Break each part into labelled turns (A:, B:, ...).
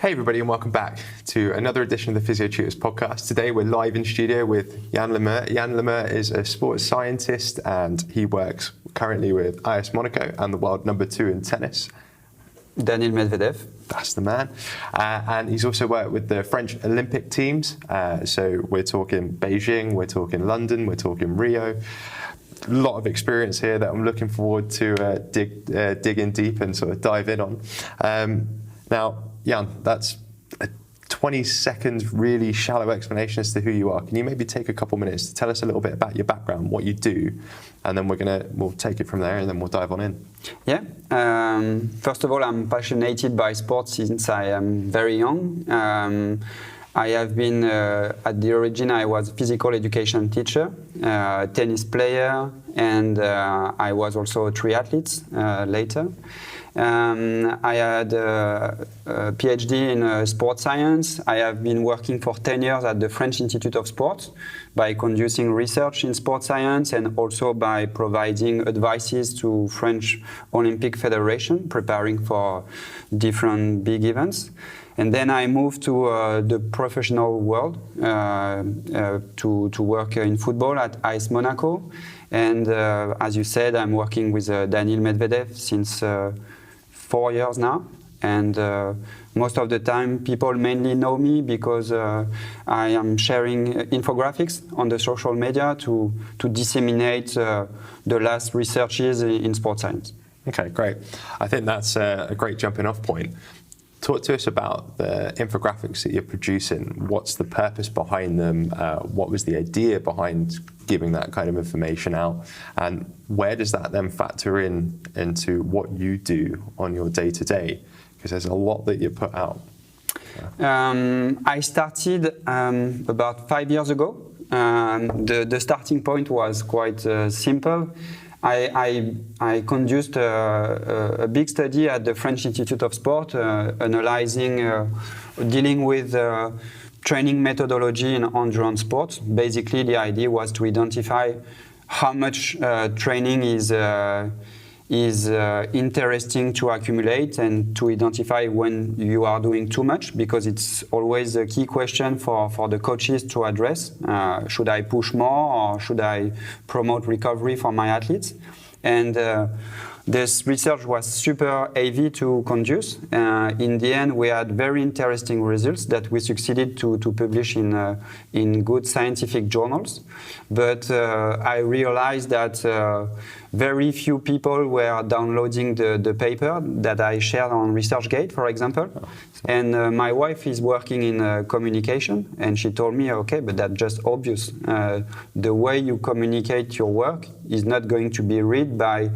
A: Hey everybody and welcome back to another edition of the Physiotutors podcast. Today we're live in studio with Yann Le Meur. Yann Le Meur is a sports scientist and he works currently with AS Monaco and the world #2 in tennis.
B: Daniil Medvedev.
A: That's the man. And he's also worked with the French Olympic teams. So we're talking Beijing, we're talking London, we're talking Rio. A lot of experience here that I'm looking forward to dig in deep and sort of dive in on. Now, Yann, that's a 20-second really shallow explanation as to who you are. Can you maybe take a couple minutes to tell us a little bit about your background, what you do, and then we'll take it from there and then we'll dive on in.
B: Yeah. First of all, I'm passionate by sports since I am very young. I have been, at the origin, I was a physical education teacher, tennis player, and I was also a triathlete later. I had a PhD in sports science. I have been working for 10 years at the French Institute of Sport by conducting research in sports science and also by providing advices to French Olympic Federation, preparing for different big events. And then I moved to the professional world to work in football at AS Monaco. And as you said, I'm working with Daniil Medvedev since 4 years now. And most of the time, people mainly know me because I am sharing infographics on the social media to disseminate the last researches in sports science.
A: Okay, great. I think that's a great jumping off point. Talk to us about the infographics that you're producing. What's the purpose behind them? What was the idea behind giving that kind of information out? And where does that then factor into what you do on your day-to-day? Because there's a lot that you put out.
B: I started about 5 years ago. The starting point was quite simple. I conducted a big study at the French Institute of Sport, dealing with training methodology in endurance sports. Basically, the idea was to identify how much training is interesting to accumulate and to identify when you are doing too much, because it's always a key question for the coaches to address. Should I push more or should I promote recovery for my athletes? And this research was super heavy to conduce. In the end, we had very interesting results that we succeeded to publish in good scientific journals. But I realized that very few people were downloading the paper that I shared on ResearchGate, for example. And my wife is working in communication, and she told me, okay, but that's just obvious. The way you communicate your work is not going to be read by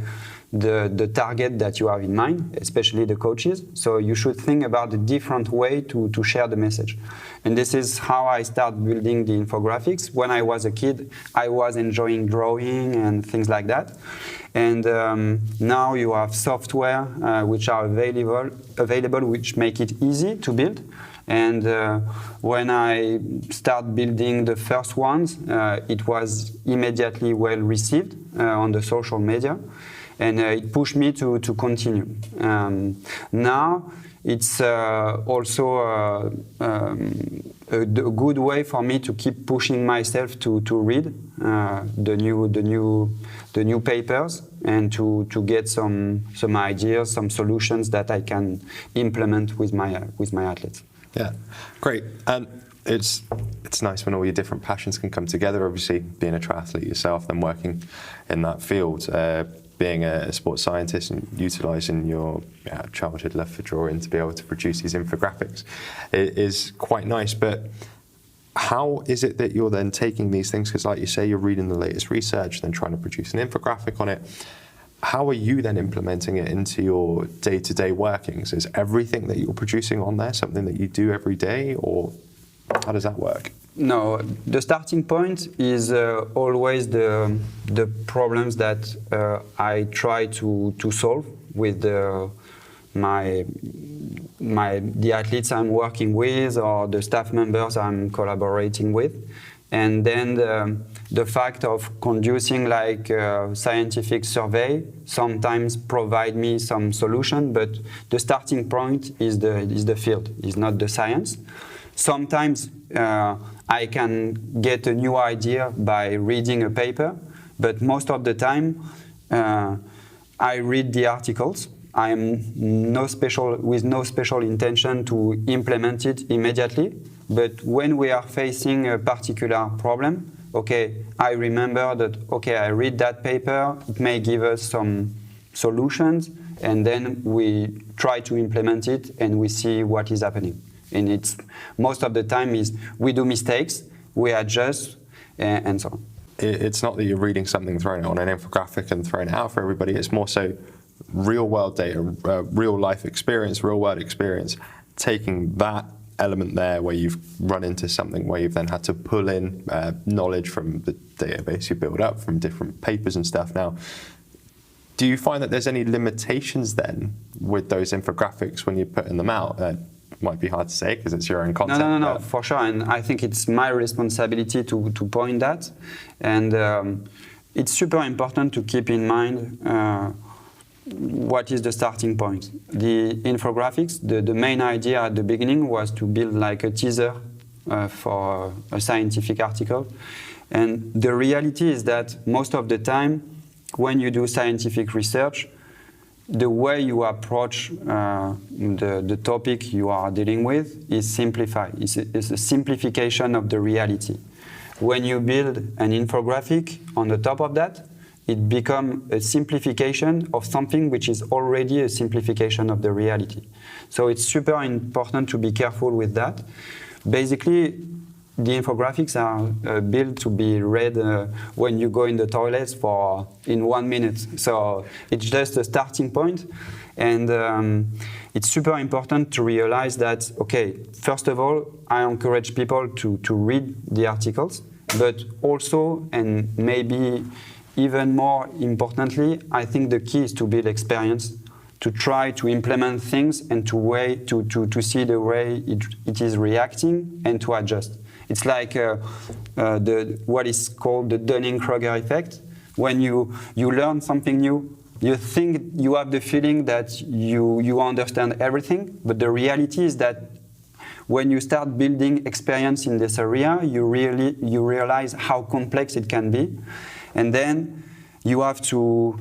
B: the target that you have in mind, especially the coaches. So you should think about a different way to share the message. And this is how I started building the infographics. When I was a kid, I was enjoying drawing and things like that. And now you have software which are available, which make it easy to build. And when I started building the first ones, it was immediately well received on the social media. And it pushed me to continue. Now, it's also a good way for me to keep pushing myself to read the new papers and to get some ideas, some solutions that I can implement with my athletes.
A: Yeah, great. It's nice when all your different passions can come together. Obviously, being a triathlete yourself, then working in that field. Being a sports scientist and utilising your childhood love for drawing to be able to produce these infographics is quite nice. But how is it that you're then taking these things, because like you say, you're reading the latest research, then trying to produce an infographic on it. How are you then implementing it into your day-to-day workings? Is everything that you're producing on there something that you do every day, or how does that work?
B: No, the starting point is always the problems that I try to solve with the athletes I'm working with or the staff members I'm collaborating with. And then the fact of conducting like a scientific survey sometimes provide me some solution, but the starting point is the field, is not the science. Sometimes I can get a new idea by reading a paper, but most of the time I read the articles. I am with no special intention to implement it immediately, but when we are facing a particular problem, okay, I remember that, okay, I read that paper, it may give us some solutions, and then we try to implement it and we see what is happening. And it's most of the time is we do mistakes, we adjust, and so on.
A: It's not that you're reading something, throwing it on an infographic and throwing it out for everybody. It's more so real world data, real life experience, real world experience, taking that element there where you've run into something where you've then had to pull in knowledge from the database you build up from different papers and stuff. Now, do you find that there's any limitations then with those infographics when you're putting them out? Might be hard to say because it's your own content.
B: No, for sure. And I think it's my responsibility to point that. And it's super important to keep in mind what is the starting point. The infographics, the main idea at the beginning was to build like a teaser for a scientific article. And the reality is that most of the time, when you do scientific research, the way you approach the topic you are dealing with is simplified. It's a simplification of the reality. When you build an infographic on the top of that, it becomes a simplification of something which is already a simplification of the reality. So it's super important to be careful with that. Basically, the infographics are built to be read when you go in the toilets in 1 minute. So it's just a starting point. And it's super important to realize that, okay, first of all, I encourage people to read the articles, but also, and maybe even more importantly, I think the key is to build experience, to try to implement things and to see the way it is reacting and to adjust. It's like what is called the Dunning-Kruger effect. When you learn something new, you think you have the feeling that you understand everything, but the reality is that when you start building experience in this area, you realize how complex it can be. And then you have to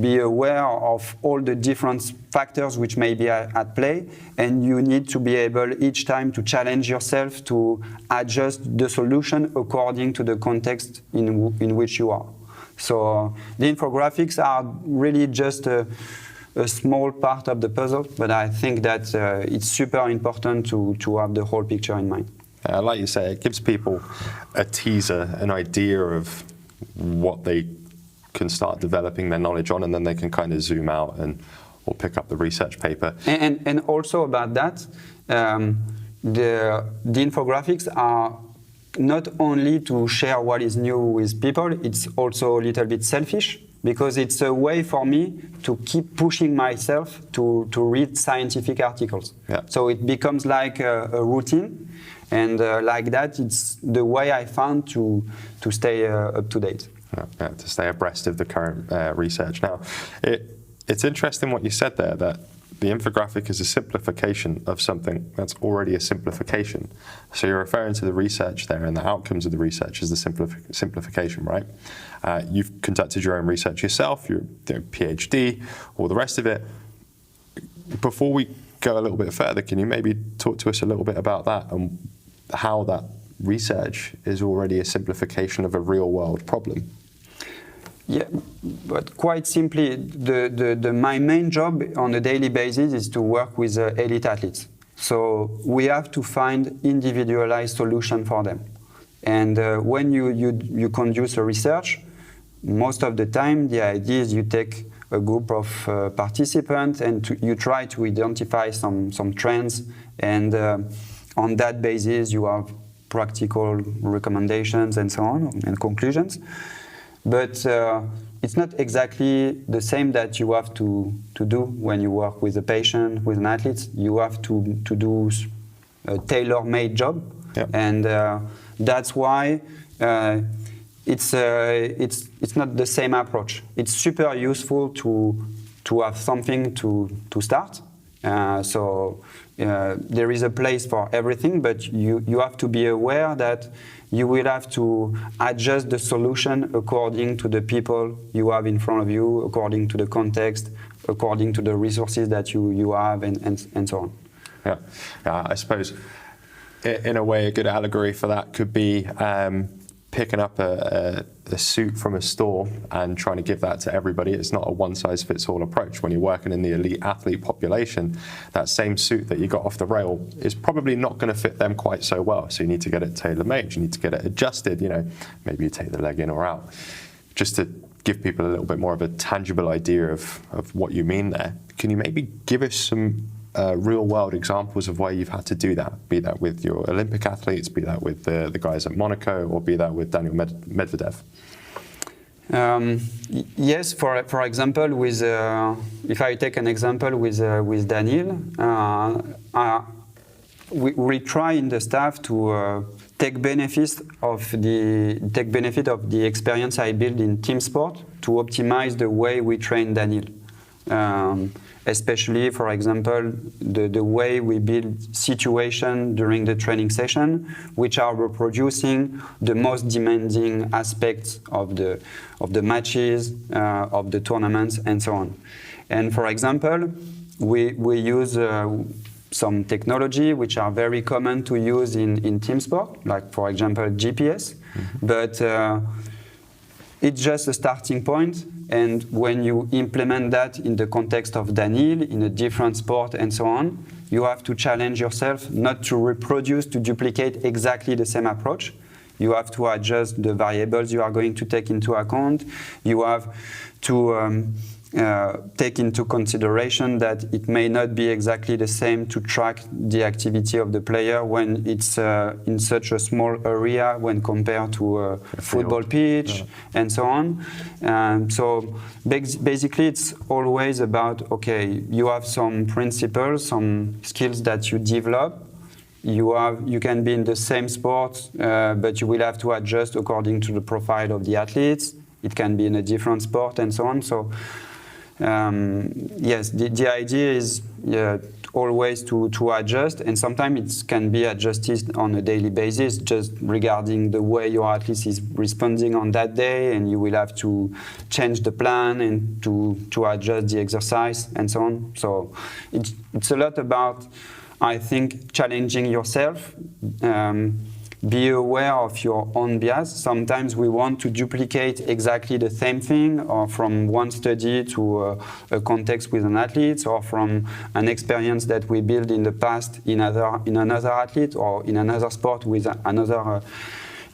B: be aware of all the different factors which may be at play, and you need to be able each time to challenge yourself to adjust the solution according to the context in which you are. So the infographics are really just a small part of the puzzle, but I think that it's super important to have the whole picture in mind.
A: Like you say, it gives people a teaser, an idea of what they can start developing their knowledge on, and then they can kind of zoom out or pick up the research paper.
B: And also about that, the infographics are not only to share what is new with people, it's also a little bit selfish, because it's a way for me to keep pushing myself to read scientific articles.
A: Yeah.
B: So it becomes like a routine, and like that, it's the way I found to stay up to date.
A: Yeah, to stay abreast of the current research. Now, it's interesting what you said there, that the infographic is a simplification of something that's already a simplification. So you're referring to the research there, and the outcomes of the research is the simplification, right? You've conducted your own research yourself, your PhD, all the rest of it. Before we go a little bit further, can you maybe talk to us a little bit about that and how that research is already a simplification of a real-world problem?
B: Yeah, but quite simply, my main job on a daily basis is to work with elite athletes. So we have to find individualized solution for them. And when you conduct a research, most of the time the idea is you take a group of participants and you try to identify some trends, and on that basis you have practical recommendations and so on, and conclusions. But it's not exactly the same that you have to do when you work with a patient, with an athlete. You have to do a tailor-made job.
A: Yep.
B: And that's why it's not the same approach. It's super useful to have something to start. There is a place for everything, but you have to be aware that you will have to adjust the solution according to the people you have in front of you, according to the context, according to the resources that you have, and so on.
A: Yeah, I suppose in a way a good allegory for that could be picking up a suit from a store and trying to give that to everybody. It's not a one-size-fits-all approach. When you're working in the elite athlete population, that same suit that you got off the rail is probably not going to fit them quite so well. So you need to get it tailor-made. You need to get it adjusted. Maybe you take the leg in or out, just to give people a little bit more of a tangible idea of what you mean there. Can you maybe give us some real-world examples of where you've had to do that, be that with your Olympic athletes, be that with the guys at Monaco, or be that with Daniil Medvedev?
B: Yes, for example, with if I take an example with Daniil, we try in the staff to take benefit of the experience I built in team sport to optimize the way we train Daniil. Especially, for example, the way we build situation during the training session, which are reproducing the most demanding aspects of the matches, of the tournaments, and so on. And for example, we use some technology which are very common to use in team sport, like for example GPS, but it's just a starting point. And when you implement that in the context of Daniil, in a different sport and so on, you have to challenge yourself not to reproduce, to duplicate exactly the same approach. You have to adjust the variables you are going to take into account. You have to take into consideration that it may not be exactly the same to track the activity of the player when it's in such a small area when compared to a football pitch, and so on. So basically it's always about, okay, you have some principles, some skills that you develop. You can be in the same sport, but you will have to adjust according to the profile of the athletes. It can be in a different sport and so on. So yes, the idea is always to adjust, and sometimes it can be adjusted on a daily basis, just regarding the way your athlete is responding on that day, and you will have to change the plan and to adjust the exercise and so on. So it's a lot about, I think, challenging yourself. Be aware of your own bias. Sometimes we want to duplicate exactly the same thing, or from one study to a context with an athlete, or from an experience that we built in the past in another athlete, or in another sport with another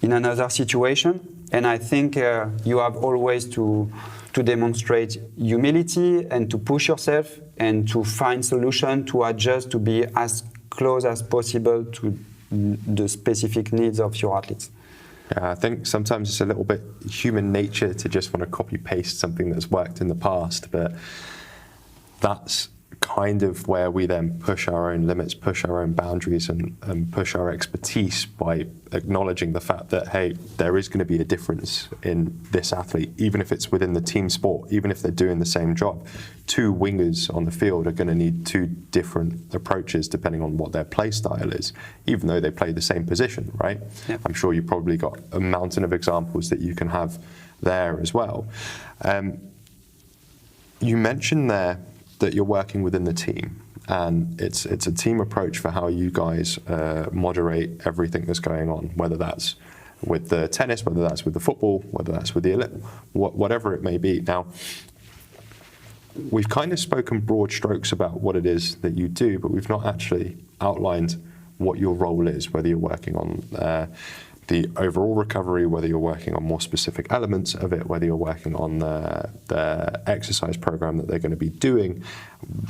B: in another situation. And I think you have always to demonstrate humility and to push yourself and to find solutions, to adjust, to be as close as possible to the specific needs of your athletes.
A: Yeah, I think sometimes it's a little bit human nature to just want to copy-paste something that's worked in the past, but that's kind of where we then push our own limits, push our own boundaries, and push our expertise by acknowledging the fact that, hey, there is going to be a difference in this athlete, even if it's within the team sport, even if they're doing the same job. Two wingers on the field are going to need two different approaches depending on what their play style is, even though they play the same position, right? Yep. I'm sure you've probably got a mountain of examples that you can have there as well. You mentioned there that you're working within the team, and it's a team approach for how you guys moderate everything that's going on, whether that's with the tennis, whether that's with the football, whether that's with the whatever it may be. Now, we've kind of spoken broad strokes about what it is that you do, but we've not actually outlined what your role is, whether you're working on the overall recovery, whether you're working on more specific elements of it, whether you're working on the exercise program that they're going to be doing,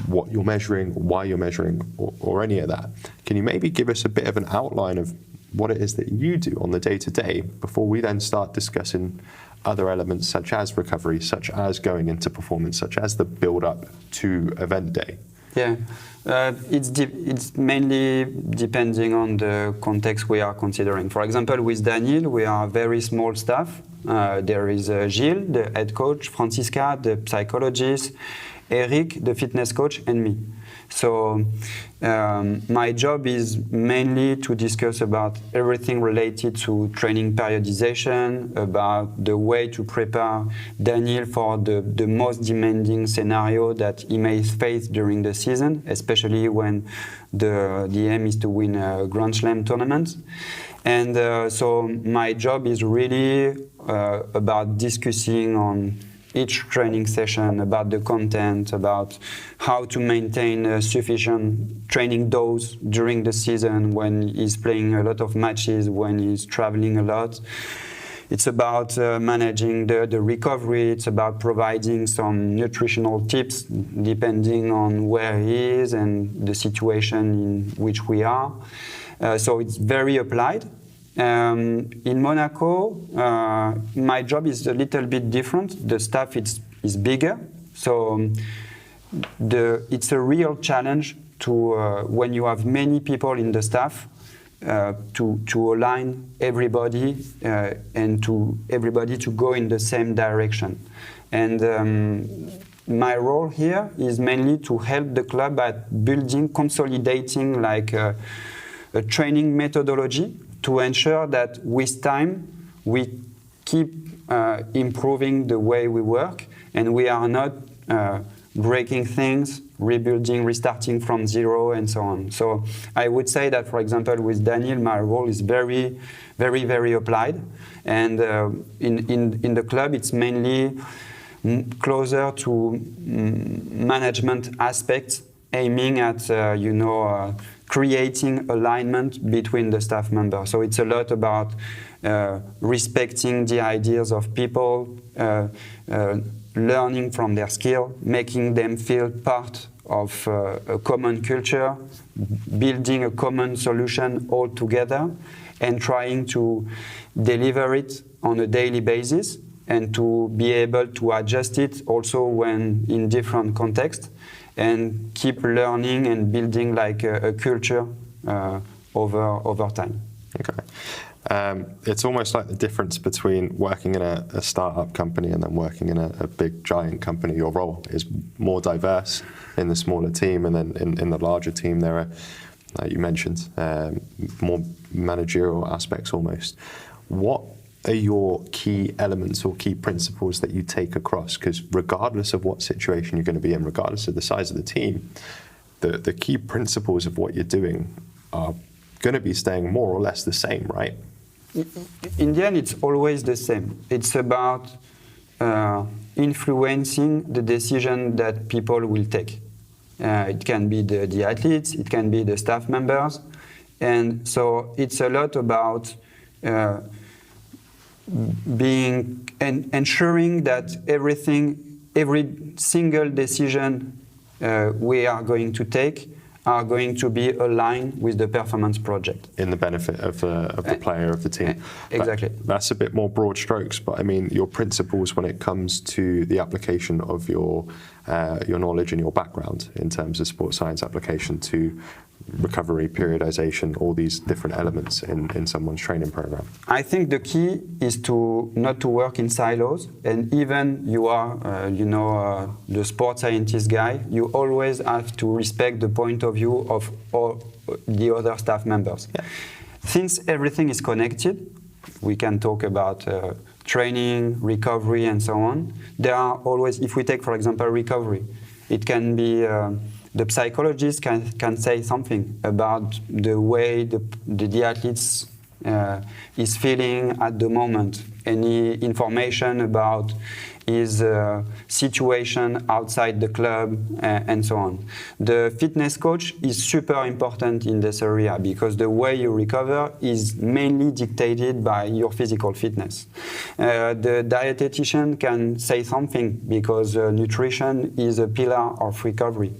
A: what you're measuring, why you're measuring, or any of that. Can you maybe give us a bit of an outline of what it is that you do on the day-to-day before we then start discussing other elements such as recovery, such as going into performance, such as the build-up to event day?
B: Yeah, it's mainly depending on the context we are considering. For example, with Daniil, we are a very small staff. There is Gilles, the head coach, Francisca, the psychologist, Eric, the fitness coach, and me. So my job is mainly to discuss about everything related to training periodization, about the way to prepare Daniil for the most demanding scenario that he may face during the season, especially when the aim is to win a Grand Slam tournament. And so my job is really about discussing on each training session, about the content, about how to maintain a sufficient training dose during the season when he's playing a lot of matches, when he's traveling a lot. It's about managing the recovery. It's about providing some nutritional tips depending on where he is and the situation in which we are. So it's very applied. In Monaco, my job is a little bit different. The staff is bigger, so it's a real challenge to when you have many people in the staff to align everybody and to everybody to go in the same direction. And my role here is mainly to help the club at building, consolidating like a training methodology to ensure that with time we keep improving the way we work and we are not breaking things, rebuilding, restarting from zero and so on. So I would say that, for example, with Daniil, my role is very, very, very applied. And in the club, it's mainly closer to management aspects, aiming at, creating alignment between the staff members. So it's a lot about respecting the ideas of people, learning from their skill, making them feel part of a common culture, building a common solution all together, and trying to deliver it on a daily basis and to be able to adjust it also when in different contexts, and keep learning and building like a culture over time.
A: Okay. It's almost like the difference between working in a startup company and then working in a big giant company. Your role is more diverse in the smaller team, and then in the larger team there are, like you mentioned, more managerial aspects almost. What are your key elements or key principles that you take across? Because regardless of what situation you're going to be in, regardless of the size of the team, the key principles of what you're doing are going to be staying more or less the same, right?
B: In the end, it's always the same. It's about influencing the decision that people will take. It can be the athletes, it can be the staff members. And so it's a lot about ensuring that every single decision we are going to take are going to be aligned with the performance project.
A: In the benefit of the player, of the team.
B: Exactly.
A: That's a bit more broad strokes, but I mean, your principles when it comes to the application of your knowledge and your background in terms of sports science application to recovery, periodization, all these different elements in someone's training program.
B: I think the key is not to work in silos, and even you are, the sports scientist guy, you always have to respect the point of view of all the other staff members. Yeah. Since everything is connected, we can talk about training, recovery, and so on. There are always, if we take, for example, recovery, it can be the psychologist can say something about the way the athletes is feeling at the moment, any information about his situation outside the club, and so on. The fitness coach is super important in this area because the way you recover is mainly dictated by your physical fitness. The dietitian can say something because nutrition is a pillar of recovery.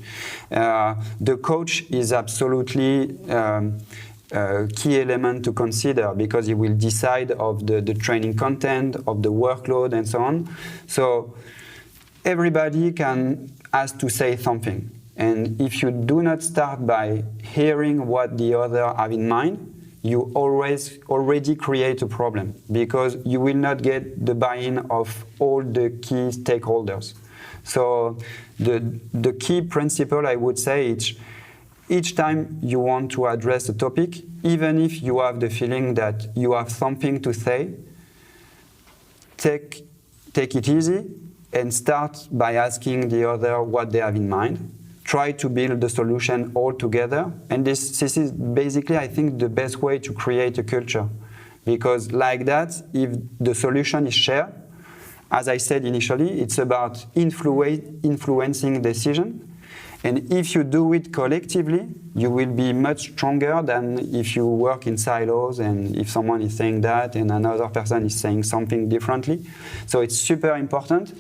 B: The coach is absolutely key element to consider because he will decide of the training content, of the workload, and so on. So everybody has to say something. And if you do not start by hearing what the other have in mind, you already create a problem, because you will not get the buy-in of all the key stakeholders. So the key principle, I would say, is each time you want to address a topic, even if you have the feeling that you have something to say, take it easy and start by asking the other what they have in mind. Try to build the solution all together. And this is basically, I think, the best way to create a culture. Because like that, if the solution is shared, as I said initially, it's about influencing decision. And if you do it collectively, you will be much stronger than if you work in silos and if someone is saying that and another person is saying something differently. So it's super important,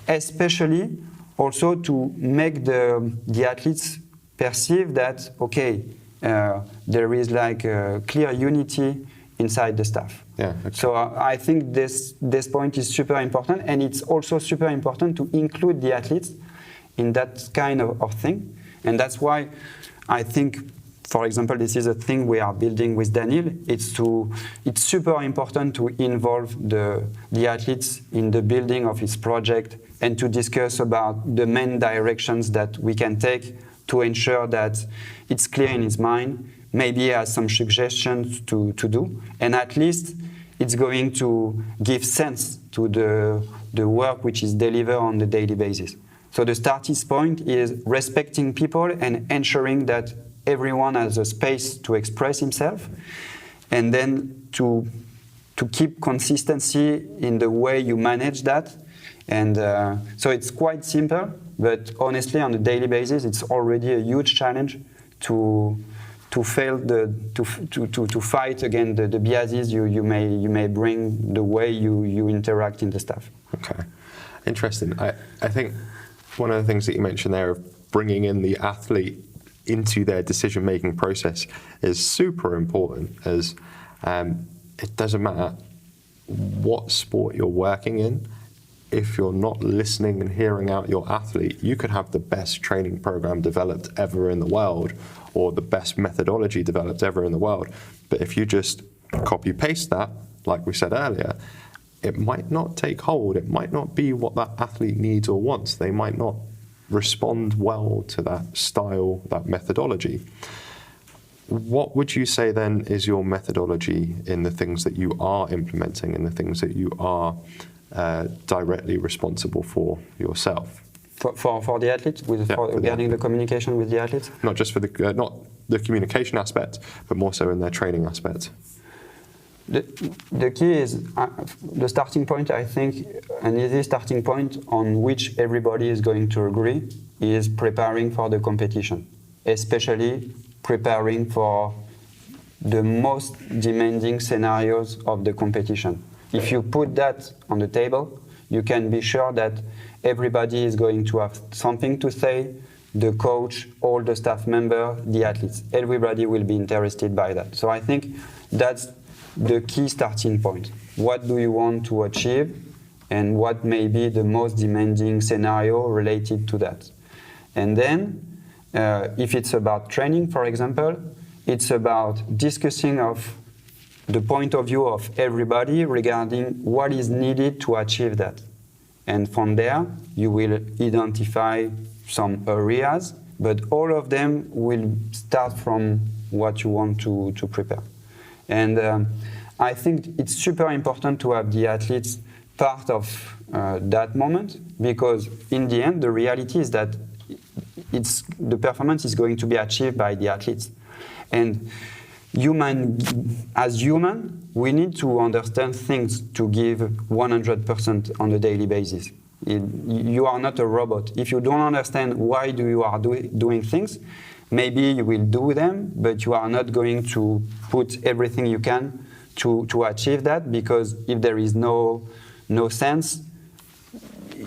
B: especially also to make the athletes perceive that, okay, there is like a clear unity inside the staff.
A: Yeah, okay.
B: So I think this point is super important, and it's also super important to include the athletes in that kind of thing. And that's why I think, for example, this is a thing we are building with Daniil. It's super important to involve the athletes in the building of his project and to discuss about the main directions that we can take to ensure that it's clear in his mind. Maybe he has some suggestions to do, and at least it's going to give sense to the work which is delivered on the daily basis. So the starting point is respecting people and ensuring that everyone has a space to express himself, and then to keep consistency in the way you manage that. And so it's quite simple, but honestly, on a daily basis, it's already a huge challenge to fight against the biases you may bring the way you interact in the staff.
A: Okay, interesting. I think one of the things that you mentioned there of bringing in the athlete into their decision-making process is super important, as it doesn't matter what sport you're working in. If you're not listening and hearing out your athlete, you could have the best training program developed ever in the world or the best methodology developed ever in the world. But if you just copy-paste that, like we said earlier, it might not take hold. It might not be what that athlete needs or wants. They might not respond well to that style, that methodology. What would you say then is your methodology in the things that you are implementing and the things that you are directly responsible for yourself?
B: For the athletes, regarding the communication with the athletes?
A: Not just for not the communication aspect, but more so in their training aspect.
B: The key is the starting point, I think, an easy starting point on which everybody is going to agree is preparing for the competition, especially preparing for the most demanding scenarios of the competition. If you put that on the table, you can be sure that everybody is going to have something to say, the coach, all the staff members, the athletes. Everybody will be interested by that. So I think that's the key starting point. What do you want to achieve, and what may be the most demanding scenario related to that? And then, if it's about training, for example, it's about discussing of the point of view of everybody regarding what is needed to achieve that. And from there, you will identify some areas, but all of them will start from what you want to prepare. And I think it's super important to have the athletes part of that moment, because in the end, the reality is that the performance is going to be achieved by the athletes. And as human, we need to understand things to give 100% on a daily basis. You are not a robot. If you don't understand why you are doing things, maybe you will do them, but you are not going to put everything you can to achieve that, because if there is no sense,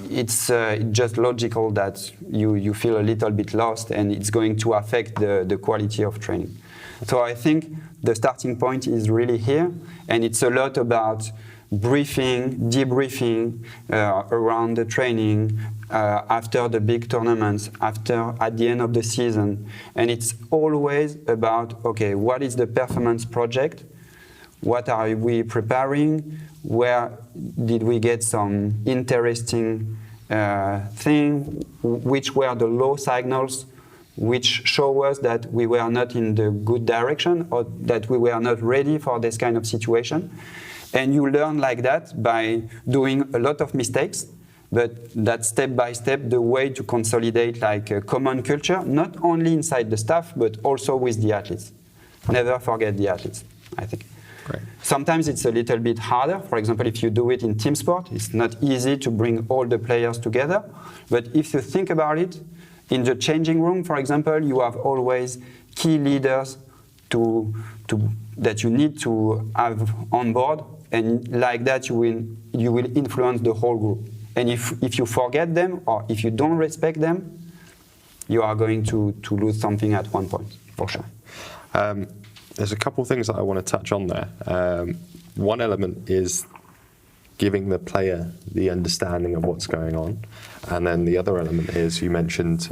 B: it's just logical that you feel a little bit lost, and it's going to affect the quality of training. So I think the starting point is really here, and it's a lot about briefing, debriefing around the training, after the big tournaments, at the end of the season. And it's always about, okay, what is the performance project? What are we preparing? Where did we get some interesting thing? Which were the low signals which show us that we were not in the good direction or that we were not ready for this kind of situation? And you learn like that by doing a lot of mistakes, but that's step by step the way to consolidate like a common culture, not only inside the staff, but also with the athletes. Never forget the athletes, I think.
A: Great.
B: Sometimes it's a little bit harder. For example, if you do it in team sport, it's not easy to bring all the players together. But if you think about it, in the changing room, for example, you have always key leaders that you need to have on board, and like that you will influence the whole group. And if you forget them or if you don't respect them, you are going to lose something at one point, for sure.
A: There's a couple of things that I want to touch on there. One element is giving the player the understanding of what's going on. And then the other element is, you mentioned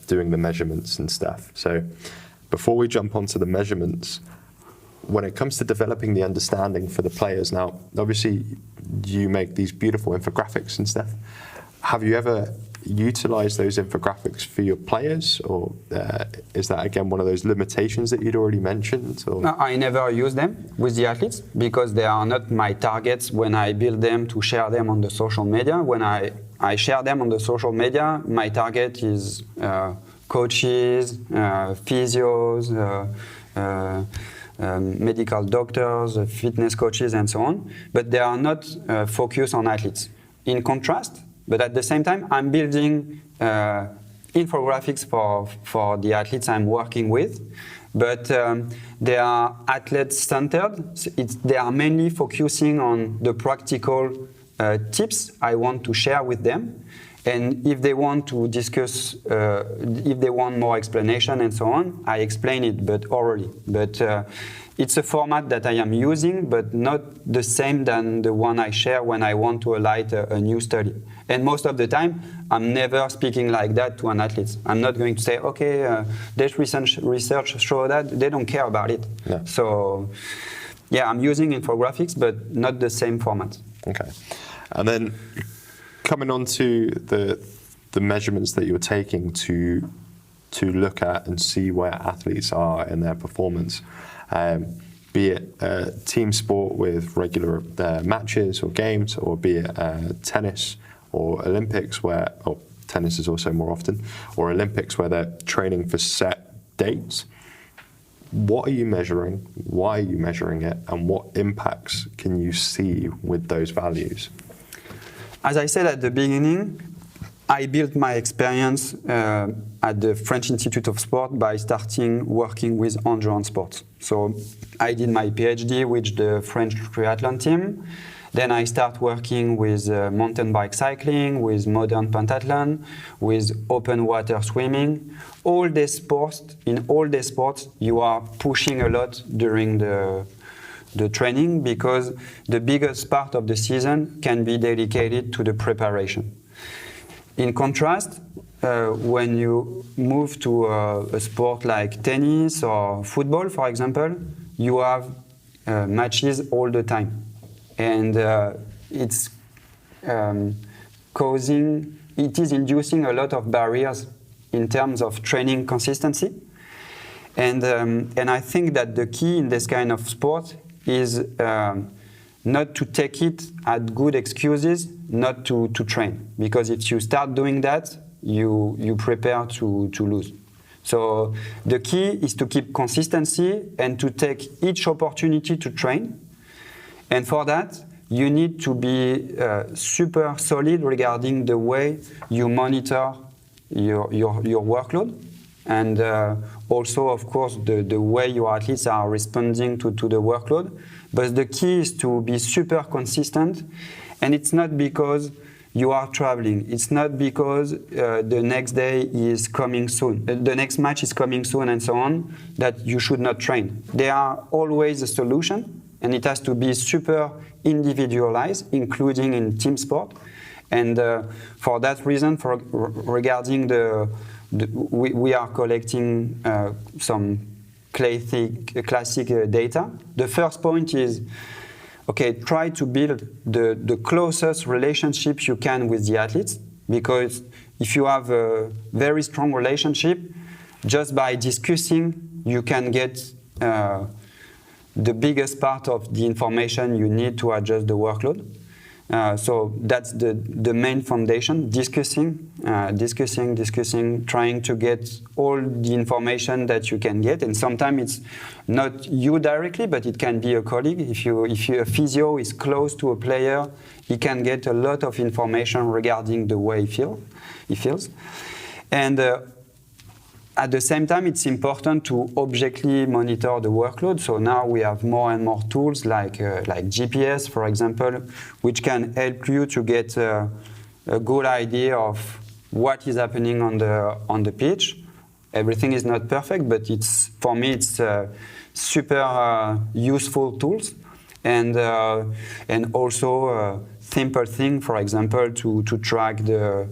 A: doing the measurements and stuff. So before we jump onto the measurements, when it comes to developing the understanding for the players, now, obviously, you make these beautiful infographics and stuff. Have you ever utilized those infographics for your players, or is that, again, one of those limitations that you'd already mentioned? Or?
B: No, I never use them with the athletes because they are not my targets when I build them to share them on the social media. When I share them on the social media, my target is coaches, physios, medical doctors, fitness coaches, and so on. But they are not focused on athletes. In contrast, but at the same time, I'm building infographics for the athletes I'm working with. But they are athlete-centered. They are mainly focusing on the practical tips I want to share with them. And if they want to discuss, if they want more explanation and so on, I explain it, but orally. But it's a format that I am using, but not the same than the one I share when I want to highlight a new study. And most of the time, I'm never speaking like that to an athlete. I'm not going to say, okay, this research show that. They don't care about it. Yeah. So, yeah, I'm using infographics, but not the same format.
A: Okay. And then coming on to the measurements that you're taking to look at and see where athletes are in their performance, be it team sport with regular matches or games, or be it tennis or Olympics, or tennis is also more often, or Olympics where they're training for set dates. What are you measuring? Why are you measuring it? And what impacts can you see with those values?
B: As I said at the beginning, I built my experience at the French Institute of Sport by starting working with endurance sports. So I did my PhD with the French triathlon team. Then I start working with mountain bike cycling, with modern pentathlon, with open water swimming. In all these sports, you are pushing a lot during the training because the biggest part of the season can be dedicated to the preparation. In contrast, when you move to a sport like tennis or football, for example, you have matches all the time. And it is inducing a lot of barriers in terms of training consistency. And I think that the key in this kind of sport is not to take it as good excuses not to train. Because if you start doing that, you prepare to lose. So the key is to keep consistency and to take each opportunity to train. And for that, you need to be super solid regarding the way you monitor your workload. And also, of course, the way your athletes are responding to the workload. But the key is to be super consistent. And it's not because you are traveling. It's not because the next day is coming soon. The next match is coming soon and so on, that you should not train. There are always a solution. and it has to be super individualized, including in team sport. And for that reason, regarding we are collecting some classic data. The first point is, okay, try to build the closest relationship you can with the athletes, because if you have a very strong relationship, just by discussing, you can get the biggest part of the information you need to adjust the workload. So that's the main foundation, discussing, trying to get all the information that you can get. And sometimes it's not you directly, but it can be a colleague. If a physio is close to a player, he can get a lot of information regarding the way he feels. And at the same time, it's important to objectively monitor the workload. So now we have more and more tools like GPS, for example, which can help you to get a good idea of what is happening on the pitch. Everything is not perfect, but for me it's super useful tools, and also simple thing, for example, to track the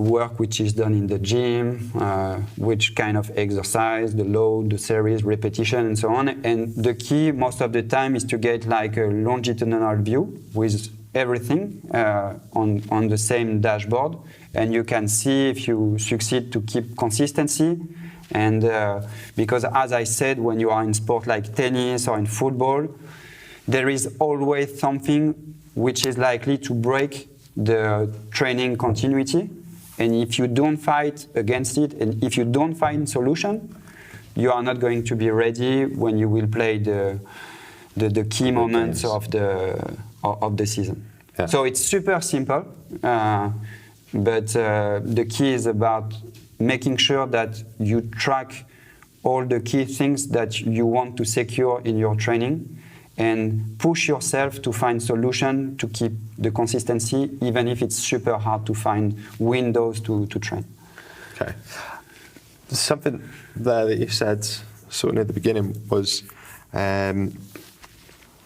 B: work which is done in the gym, which kind of exercise, the load, the series, repetition, and so on. And the key most of the time is to get like a longitudinal view with everything on the same dashboard, and you can see if you succeed to keep consistency. And because, as I said, when you are in sport like tennis or in football, there is always something which is likely to break the training continuity, and if you don't fight against it, and if you don't find solution, you are not going to be ready when you will play the key moments of the season. Yeah. So it's super simple, but the key is about making sure that you track all the key things that you want to secure in your training, and push yourself to find solution to keep the consistency, even if it's super hard to find windows to train.
A: Okay. Something there that you said sort of near the beginning was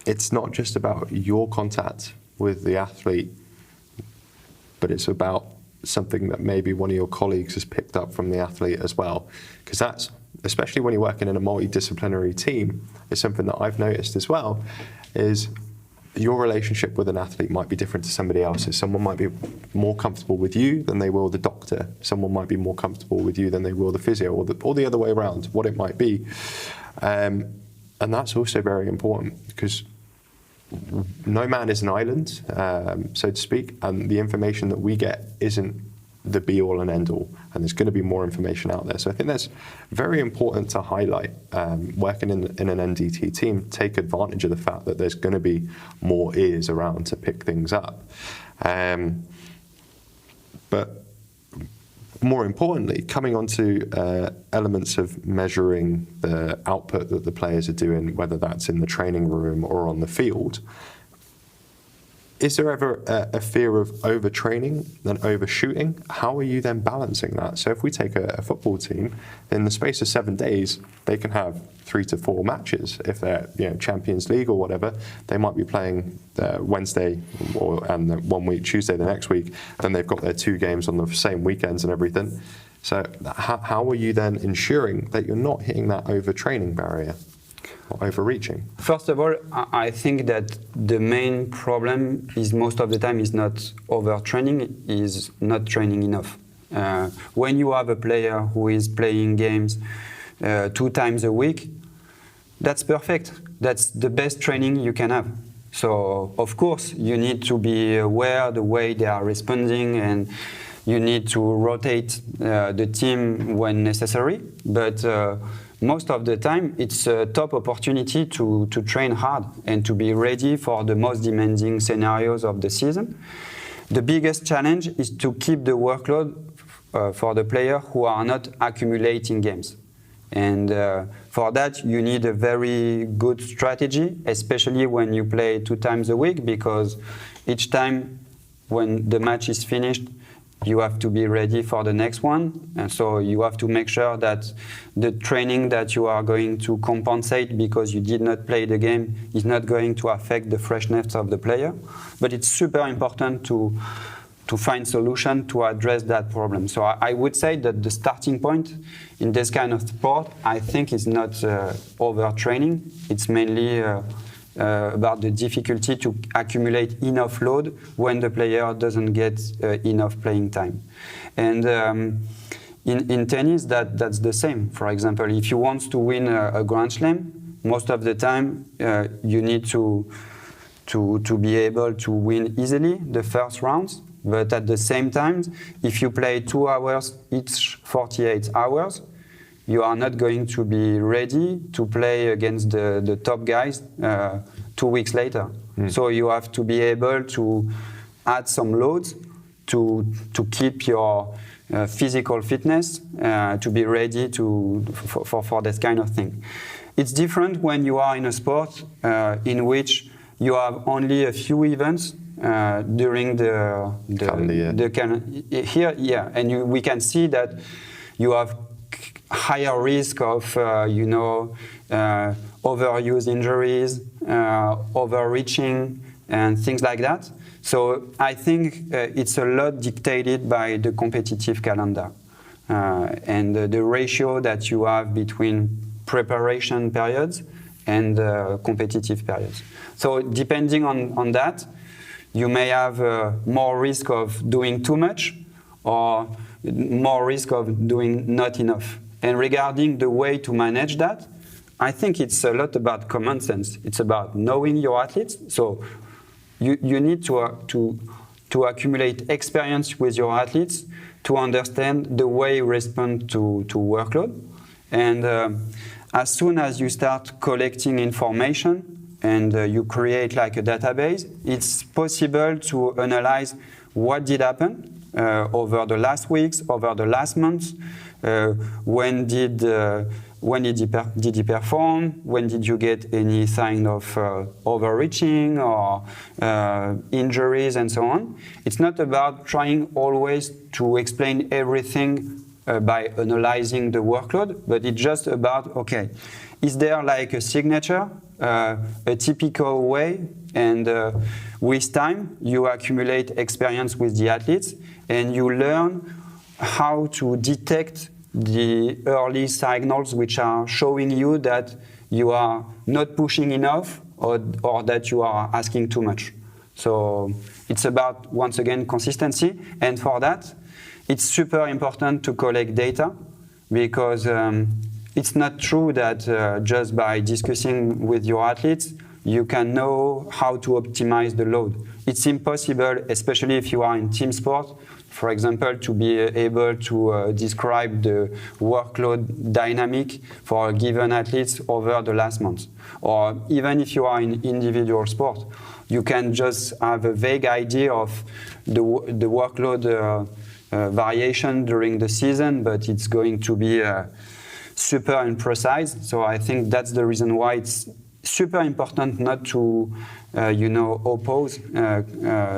A: it's not just about your contact with the athlete, but it's about something that maybe one of your colleagues has picked up from the athlete as well. Because that's, especially when you're working in a multidisciplinary team, is something that I've noticed as well, is your relationship with an athlete might be different to somebody else's. Someone might be more comfortable with you than they will the doctor. Someone might be more comfortable with you than they will the physio, or the other way around, what it might be. And that's also very important, because no man is an island, so to speak, and the information that we get isn't the be-all and end-all, and there's going to be more information out there. So I think that's very important to highlight. Working in an NDT team, take advantage of the fact that there's going to be more ears around to pick things up. But more importantly, coming on to elements of measuring the output that the players are doing, whether that's in the training room or on the field, is there ever a fear of overtraining and overshooting? How are you then balancing that? So if we take a football team, in the space of 7 days, they can have 3 to 4 matches. If they're Champions League or whatever, they might be playing Wednesday and 1 week, Tuesday the next week. Then they've got their 2 games on the same weekends and everything. So how are you then ensuring that you're not hitting that overtraining barrier? Or overreaching? First
B: of all, I think that the main problem is most of the time is not overtraining, is not training enough. When you have a player who is playing games 2 times a week, that's perfect. That's the best training you can have. So of course you need to be aware the way they are responding, and you need to rotate the team when necessary. But most of the time, it's a top opportunity to train hard and to be ready for the most demanding scenarios of the season. The biggest challenge is to keep the workload for the players who are not accumulating games. And for that, you need a very good strategy, especially when you play 2 times a week, because each time when the match is finished, you have to be ready for the next one. And so you have to make sure that the training that you are going to compensate because you did not play the game is not going to affect the freshness of the player. But it's super important to find solution to address that problem. So I would say that the starting point in this kind of sport, I think, is not overtraining. It's mainly about the difficulty to accumulate enough load when the player doesn't get enough playing time. And in tennis, that's the same. For example, if you want to win a Grand Slam, most of the time you need to be able to win easily the first rounds. But at the same time, if you play 2 hours each 48 hours, you are not going to be ready to play against the top guys 2 weeks later. So you have to be able to add some loads to keep your physical fitness, to be ready for this kind of thing. It's different when you are in a sport in which you have only a few events during the year. And we can see that you have higher risk of overuse injuries, overreaching, and things like that. So I think it's a lot dictated by the competitive calendar and the ratio that you have between preparation periods and competitive periods. So depending on that, you may have more risk of doing too much or more risk of doing not enough. And regarding the way to manage that, I think it's a lot about common sense. It's about knowing your athletes. So you need to accumulate experience with your athletes to understand the way you respond to workload. And as soon as you start collecting information, and you create like a database, it's possible to analyze what did happen over the last weeks, over the last months, when did he perform, when did you get any sign of overreaching or injuries and so on. It's not about trying always to explain everything by analyzing the workload, but it's just about, okay, is there like a signature, a typical way, and with time you accumulate experience with the athletes and you learn how to detect the early signals which are showing you that you are not pushing enough or that you are asking too much. So it's about, once again, consistency, and for that it's super important to collect data, because it's not true that just by discussing with your athletes you can know how to optimize the load. It's impossible, especially if you are in team sport, for example, to be able to describe the workload dynamic for a given athlete over the last month. Or even if you are in individual sport, you can just have a vague idea of the workload variation during the season, but it's going to be super imprecise. So I think that's the reason why it's super important not to, oppose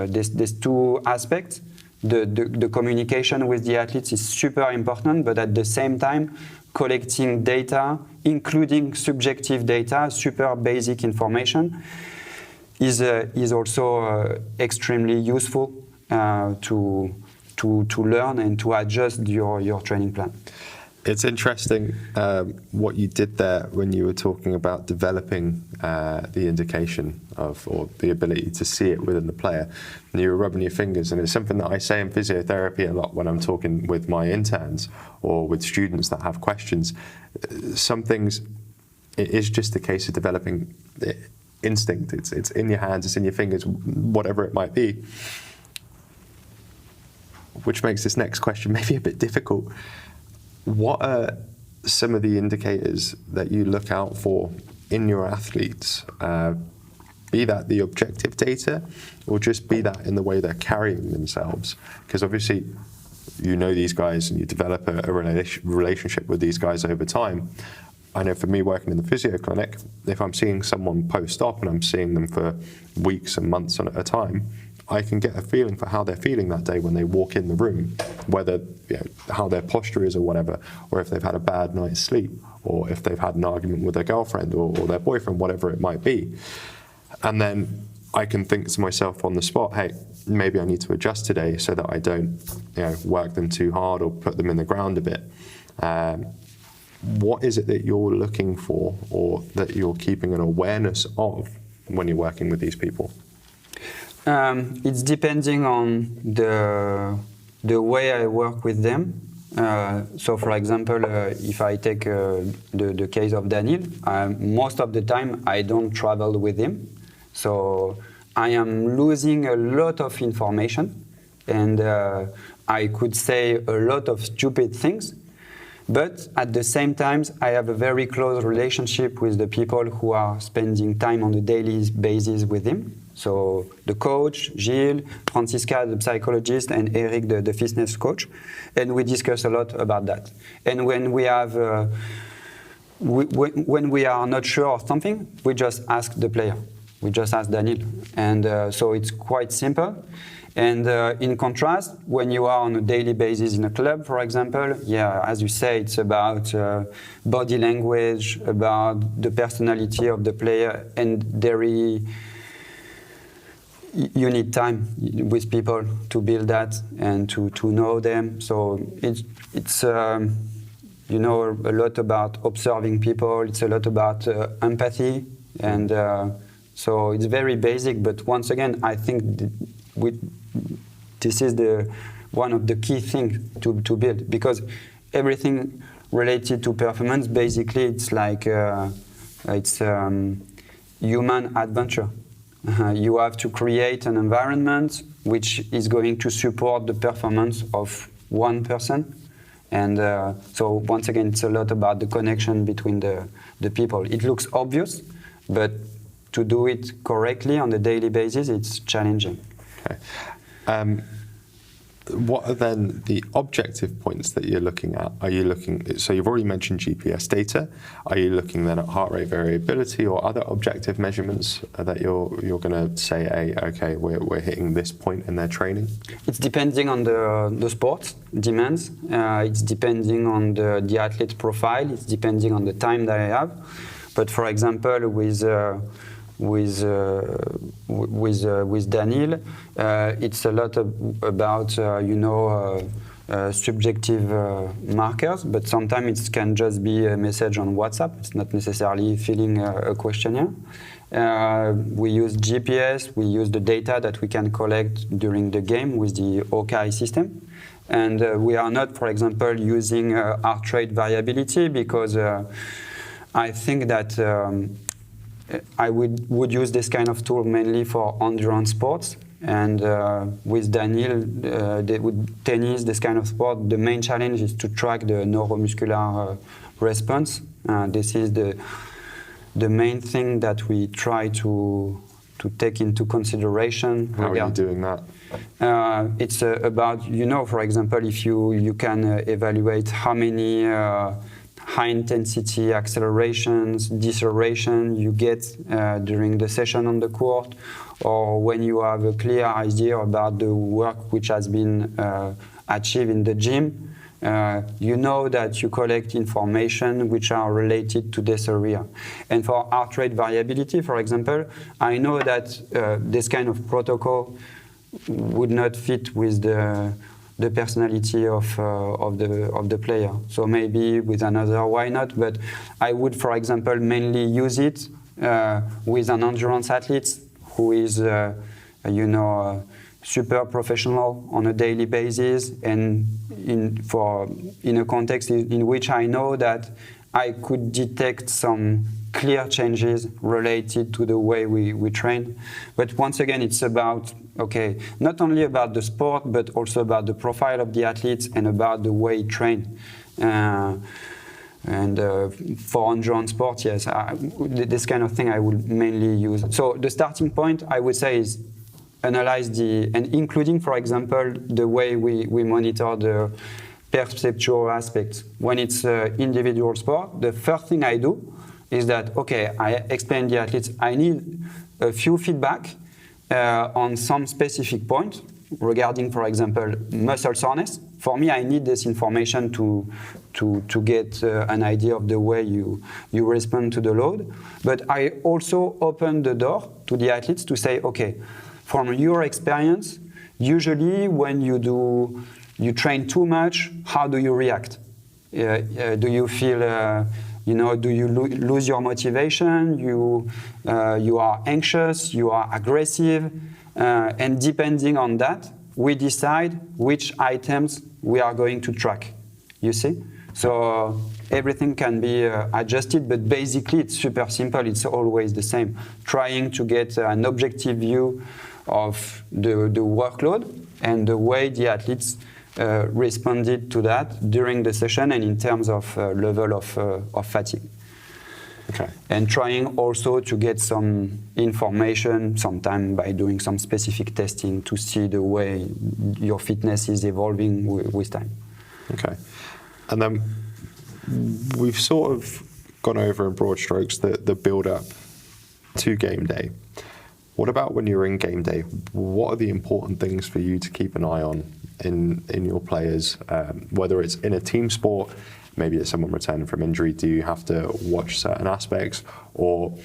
B: these two aspects. The communication with the athletes is super important, but at the same time, collecting data, including subjective data, super basic information, is also extremely useful to learn and to adjust your training plan.
A: It's interesting what you did there when you were talking about developing the indication of, or the ability to see it within the player. And you were rubbing your fingers, and it's something that I say in physiotherapy a lot when I'm talking with my interns or with students that have questions. Some things, it is just a case of developing instinct. It's in your hands, it's in your fingers, whatever it might be. Which makes this next question maybe a bit difficult. What are some of the indicators that you look out for in your athletes? Be that the objective data, or just be that in the way they're carrying themselves? Because obviously, you know these guys and you develop a relationship with these guys over time. I know for me, working in the physio clinic, if I'm seeing someone post-op and I'm seeing them for weeks and months at a time, I can get a feeling for how they're feeling that day when they walk in the room, whether how their posture is or whatever, or if they've had a bad night's sleep, or if they've had an argument with their girlfriend or their boyfriend, whatever it might be. And then I can think to myself on the spot, hey, maybe I need to adjust today so that I don't work them too hard or put them in the ground a bit. What is it that you're looking for or that you're keeping an awareness of when you're working with these people?
B: It's depending on the way I work with them. So, for example, if I take the case of Daniil, most of the time I don't travel with him. So I am losing a lot of information, and I could say a lot of stupid things. But at the same time, I have a very close relationship with the people who are spending time on a daily basis with him. So the coach, Gilles, Francisca, the psychologist, and Eric, the fitness coach. And we discuss a lot about that. And when we have, when we are not sure of something, we just ask the player. We just ask Daniil. And so it's quite simple. And in contrast, when you are on a daily basis in a club, for example, as you say, it's about body language, about the personality of the player, and you need time with people to build that and to know them. So it's a lot about observing people. It's a lot about empathy, and so it's very basic. But once again, I think this is one of the key things to build, because everything related to performance, basically, it's like it's human adventure. You have to create an environment which is going to support the performance of one person. And so once again, it's a lot about the connection between the people. It looks obvious, but to do it correctly on a daily basis, it's challenging.
A: Okay. What are then the objective points that you're looking at? Are you looking, so you've already mentioned GPS data. Are you looking then at heart rate variability or other objective measurements that you're going to say, hey, okay, we're hitting this point in their training?
B: It's depending on the sport demands. It's depending on the athlete profile. It's depending on the time that I have. But for example, with Daniil, it's a lot about subjective markers, but sometimes it can just be a message on WhatsApp. It's not necessarily filling a questionnaire. We use GPS. We use the data that we can collect during the game with the OKI system. And we are not, for example, using heart rate variability, because I think that I would use this kind of tool mainly for endurance sports. And with Daniil, with tennis, this kind of sport, the main challenge is to track the neuromuscular response. This is the main thing that we try to take into consideration.
A: How are you doing that?
B: It's about, for example, if you can evaluate how many high-intensity accelerations, deceleration you get during the session on the court, or when you have a clear idea about the work which has been achieved in the gym, you know that you collect information which are related to this area. And for heart rate variability, for example, I know that this kind of protocol would not fit with the personality of the player. So maybe with another, why not? But I would, for example, mainly use it with an endurance athlete who is, super professional on a daily basis, and in a context in which I know that I could detect some clear changes related to the way we train. But once again, it's about, not only about the sport, but also about the profile of the athletes and about the way he trains. And for endurance sport, yes, this kind of thing I would mainly use. So the starting point, I would say, is analyze and including, for example, the way we monitor the perceptual aspects. When it's individual sport, the first thing I do is that, I explain to the athletes, I need a few feedback on some specific point regarding, for example, muscle soreness. For me, I need this information to get an idea of the way you respond to the load. But I also open the door to the athletes to say, okay, from your experience, usually when you train too much, how do you react? Do you feel, do you lose your motivation? You are anxious, you are aggressive, and depending on that, we decide which items we are going to track, you see? So everything can be adjusted, but basically it's super simple, it's always the same. Trying to get an objective view of the workload and the way the athletes responded to that during the session and in terms of level of fatigue.
A: Okay.
B: And trying also to get some information, sometime by doing some specific testing to see the way your fitness is evolving with time.
A: Okay. And then we've sort of gone over in broad strokes the build-up to game day. What about when you're in game day? What are the important things for you to keep an eye on in your players, whether it's in a team sport, maybe it's someone returning from injury, do you have to watch certain aspects? Or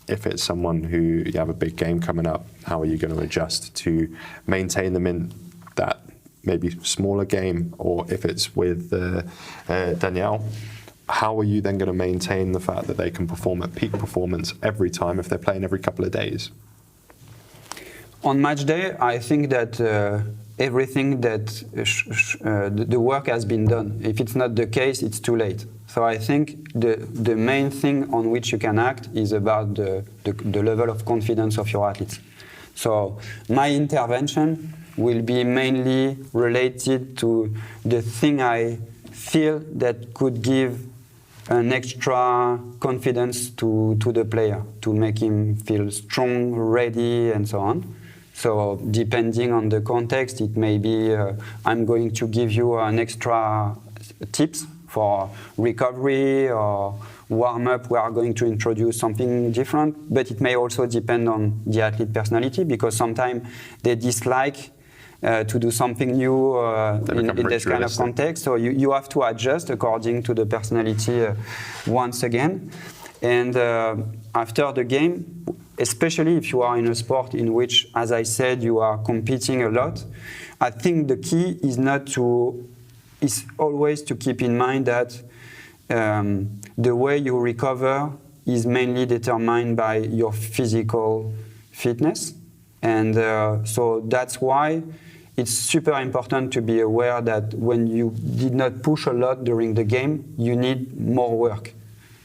A: if it's someone who you have a big game coming up, how are you going to adjust to maintain them in that maybe smaller game? Or if it's with Daniil, how are you then going to maintain the fact that they can perform at peak performance every time if they're playing every couple of days?
B: On match day, I think that everything that the work has been done. If it's not the case, it's too late. So I think the main thing on which you can act is about the level of confidence of your athletes. So my intervention will be mainly related to the thing I feel that could give an extra confidence to the player, to make him feel strong, ready, and so on. So depending on the context, it may be I'm going to give you an extra tips for recovery or warm-up. We are going to introduce something different, but it may also depend on the athlete personality, because sometimes they dislike to do something new in this kind of context. So you have to adjust according to the personality once again. And after the game, especially if you are in a sport in which, as I said, you are competing a lot, I think the key is always to keep in mind that the way you recover is mainly determined by your physical fitness. And so that's why it's super important to be aware that when you did not push a lot during the game, you need more work.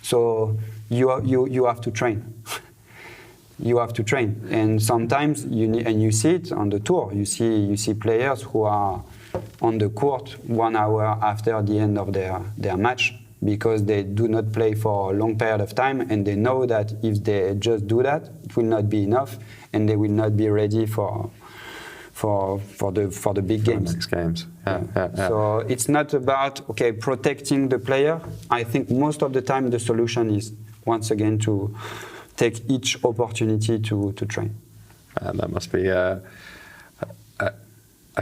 B: So you have to train. You have to train, and sometimes you see it on the tour. You see players who are on the court 1 hour after the end of their match, because they do not play for a long period of time, and they know that if they just do that, it will not be enough, and they will not be ready for the big games.
A: Next games. Yeah.
B: So it's not about protecting the player. I think most of the time the solution is once again to take each opportunity to train.
A: And that must be, I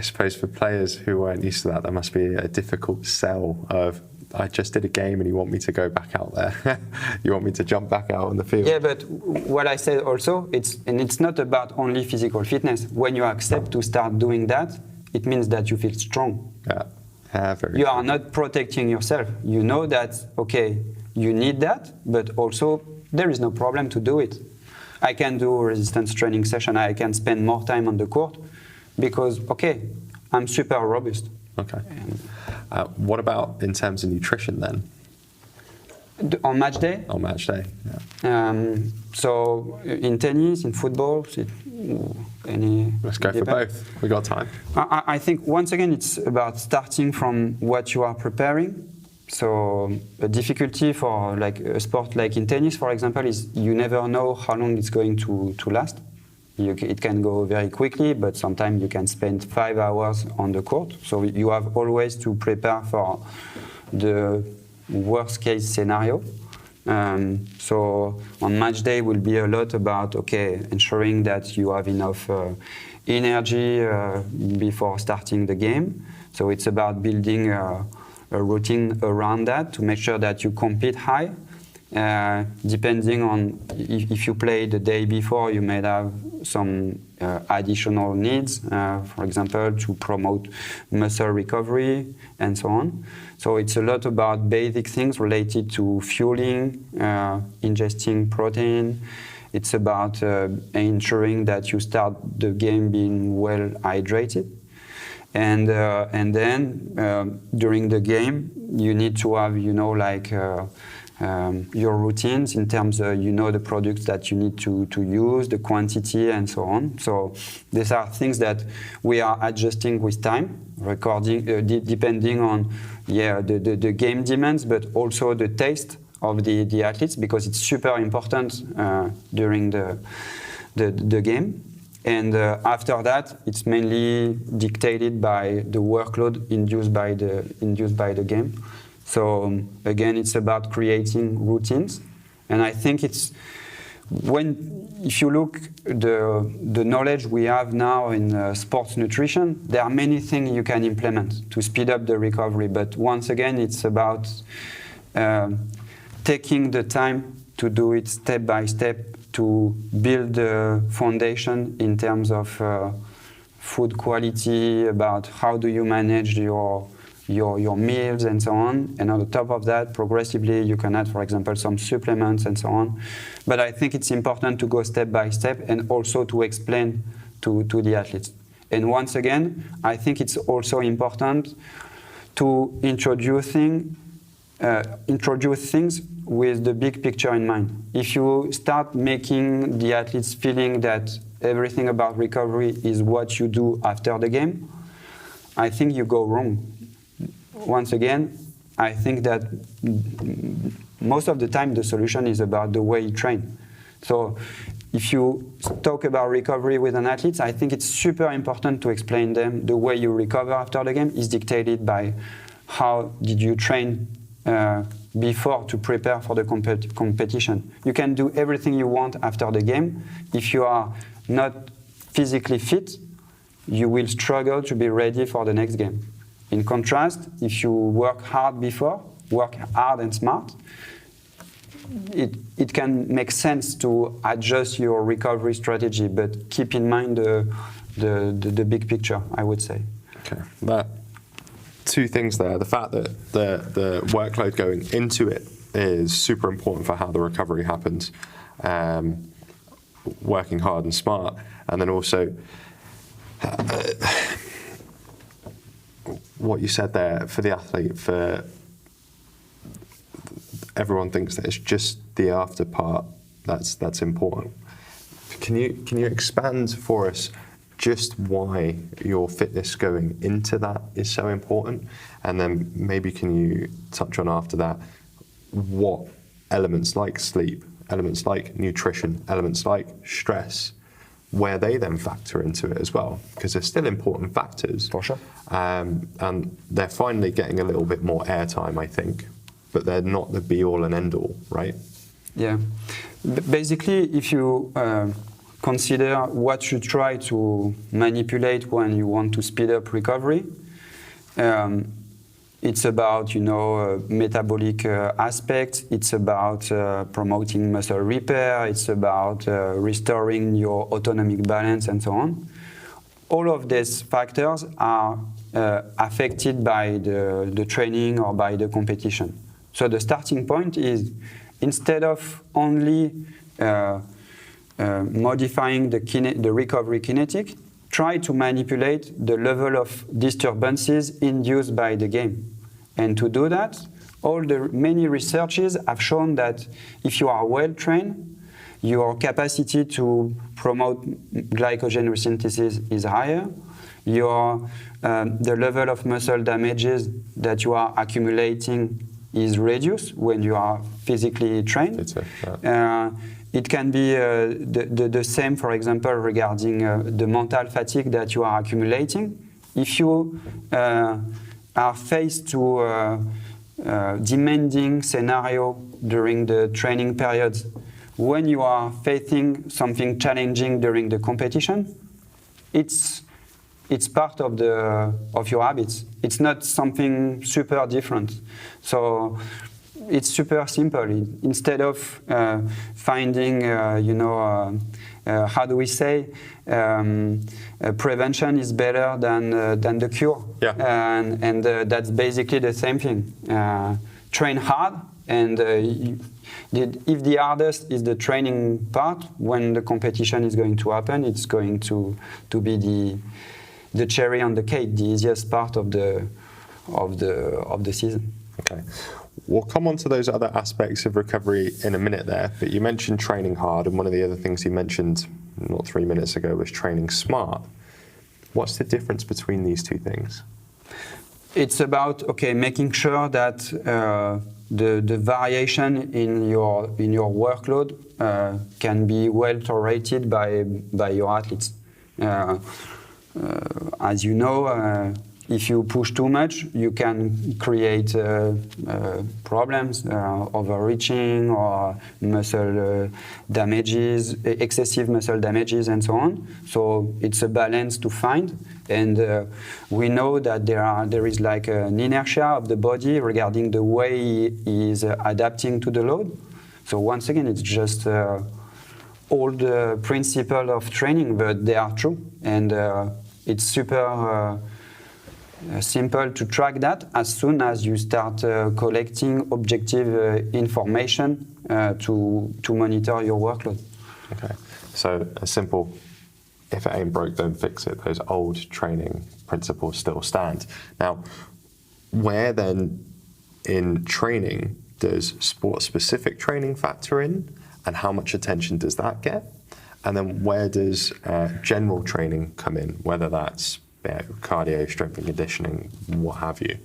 A: suppose, for players who weren't used to that must be a difficult sell of, I just did a game and you want me to go back out there. You want me to jump back out on the field. Yeah,
B: but what I said also, it's not about only physical fitness. When you accept to start doing that, it means that you feel strong. You are not protecting yourself. You know that, you need that, but also there is no problem to do it. I can do a resistance training session. I can spend more time on the court because, I'm super robust.
A: Okay. What about in terms of nutrition then?
B: On match day?
A: On match day, yeah.
B: So in tennis, in football,
A: let's go for both. We got time.
B: I think once again it's about starting from what you are preparing. So a difficulty for like a sport like in tennis, for example, is you never know how long it's going to last. It can go very quickly, but sometimes you can spend 5 hours on the court. So you have always to prepare for the worst case scenario So on match day will be a lot about ensuring that you have enough energy before starting the game. So it's about building a routine around that to make sure that you compete high. Depending on if you play the day before, you may have some additional needs, for example, to promote muscle recovery and so on. So it's a lot about basic things related to fueling, ingesting protein. It's about ensuring that you start the game being well hydrated. And then during the game, you need to have, your routines in terms of, the products that you need to use, the quantity, and so on. So these are things that we are adjusting with time, depending on the game demands, but also the taste of the athletes, because it's super important during the game. And after that, it's mainly dictated by the workload induced by the game. So again, it's about creating routines, and I think if you look the knowledge we have now in sports nutrition, there are many things you can implement to speed up the recovery. But once again, it's about taking the time to do it step by step to build the foundation in terms of food quality, about how do you manage your meals and so on. And on the top of that, progressively, you can add, for example, some supplements and so on. But I think it's important to go step by step and also to explain to the athletes. And once again, I think it's also important to introduce things with the big picture in mind. If you start making the athletes feeling that everything about recovery is what you do after the game, I think you go wrong. Once again, I think that most of the time the solution is about the way you train. So if you talk about recovery with an athlete, I think it's super important to explain them the way you recover after the game is dictated by how did you train before to prepare for the competition. You can do everything you want after the game. If you are not physically fit, you will struggle to be ready for the next game. In contrast, if you work hard before, work hard and smart, it can make sense to adjust your recovery strategy, but keep in mind the big picture, I would say.
A: Okay, that two things there. The fact that the workload going into it is super important for how the recovery happens. Working hard and smart, and then also what you said there for the athlete, for everyone thinks that it's just the after part that's important. Can you expand for us just why your fitness going into that is so important, and then maybe can you touch on after that what elements like sleep, elements like nutrition, elements like stress, where they then factor into it as well, because they're still important factors.
C: For sure.
A: And they're finally getting a little bit more airtime, I think, but they're not the be-all and end-all, right?
B: Yeah. Basically, if you consider what you try to manipulate when you want to speed up recovery, it's about, metabolic aspects. It's about promoting muscle repair. It's about restoring your autonomic balance and so on. All of these factors are affected by the training or by the competition. So the starting point is, instead of only modifying the recovery kinetic, try to manipulate the level of disturbances induced by the game. And to do that, many researches have shown that if you are well trained, your capacity to promote glycogen resynthesis is higher. The level of muscle damages that you are accumulating is reduced when you are physically trained. It can be the same, for example, regarding the mental fatigue that you are accumulating. If you are faced to demanding scenario during the training periods, when you are facing something challenging during the competition, it's part of your habits. It's not something super different. So it's super simple. Instead of finding, how do we say, prevention is better than the cure.
A: Yeah.
B: And that's basically the same thing. Train hard, and if the hardest is the training part, when the competition is going to happen, it's going to be the cherry on the cake, the easiest part of the season.
A: Okay. We'll come on to those other aspects of recovery in a minute there, but you mentioned training hard, and one of the other things you mentioned not 3 minutes ago was training smart. What's the difference between these two things?
B: It's about making sure that the variation in your workload can be well tolerated by your athletes. As you know, if you push too much, you can create problems, overreaching or muscle damages, excessive muscle damages, and so on. So it's a balance to find, and we know that there is like an inertia of the body regarding the way he is adapting to the load. So once again, it's just old principle of training, but they are true, and it's super simple to track that as soon as you start collecting objective information to monitor your workload.
A: Okay, so a simple, if it ain't broke, don't fix it. Those old training principles still stand. Now, where then in training does sport-specific training factor in, and how much attention does that get? And then where does general training come in, whether that's cardio, strength and conditioning, what have you?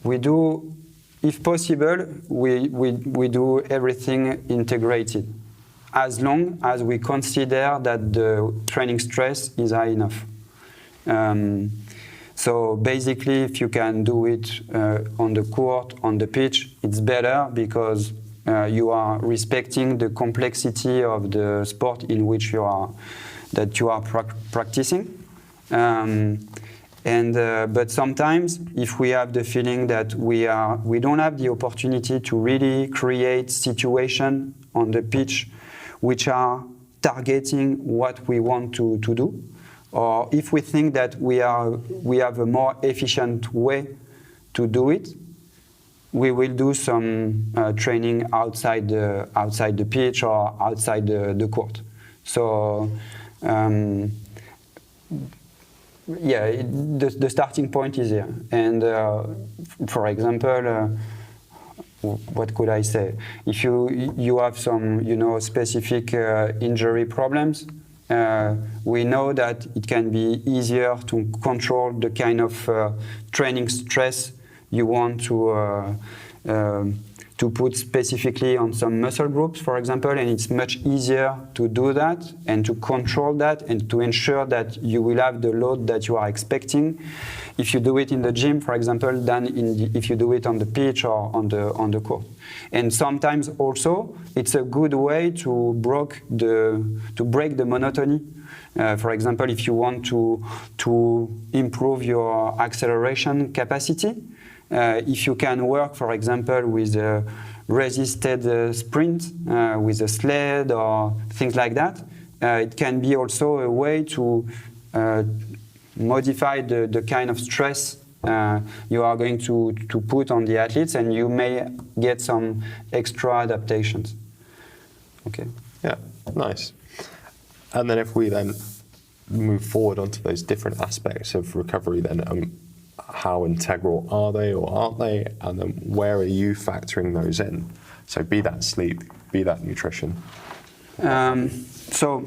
B: We do, if possible, we do everything integrated, as long as we consider that the training stress is high enough. So basically, if you can do it on the court, on the pitch, it's better, because you are respecting the complexity of the sport in which you are practicing. But sometimes, if we have the feeling that we don't have the opportunity to really create situations on the pitch which are targeting what we want to do, or if we think that we have a more efficient way to do it, we will do some training outside the pitch or outside the court. So. The starting point is here. And for example, what could I say? If you have some, specific injury problems, we know that it can be easier to control the kind of training stress you want to put specifically on some muscle groups, for example, and it's much easier to do that and to control that and to ensure that you will have the load that you are expecting if you do it in the gym, for example, than if you do it on the pitch or on the court. And sometimes also it's a good way to break the monotony. For example, if you want to improve your acceleration capacity, if you can work, for example, with a resisted sprint, with a sled or things like that, it can be also a way to modify the kind of stress you are going to put on the athletes, and you may get some extra adaptations. Okay.
A: Yeah, nice. And then if we then move forward onto those different aspects of recovery, then how integral are they or aren't they? And then where are you factoring those in? So be that sleep, be that nutrition.
B: So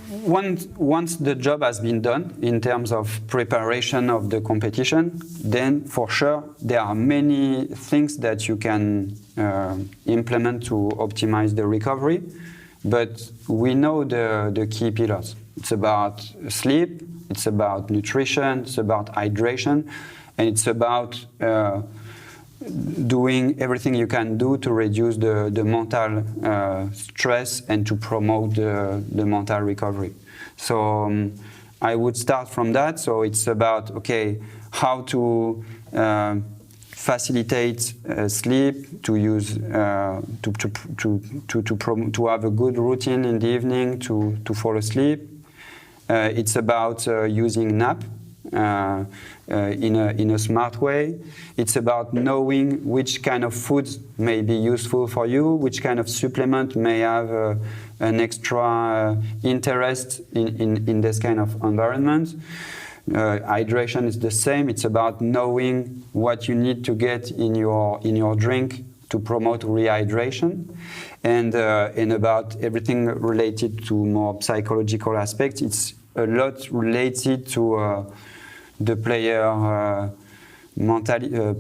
B: once the job has been done in terms of preparation of the competition, then for sure there are many things that you can implement to optimize the recovery. But we know the key pillars. It's about sleep, it's about nutrition, it's about hydration, and it's about doing everything you can do to reduce the mental stress and to promote the mental recovery. So I would start from that. So it's about, okay, how to facilitate sleep, to use to have a good routine in the evening to fall asleep. It's about using nap in a smart way. It's about knowing which kind of foods may be useful for you, which kind of supplement may have an extra interest in this kind of environment. Hydration is the same. It's about knowing what you need to get in your drink to promote rehydration, and about everything related to more psychological aspects. It's a lot related to the player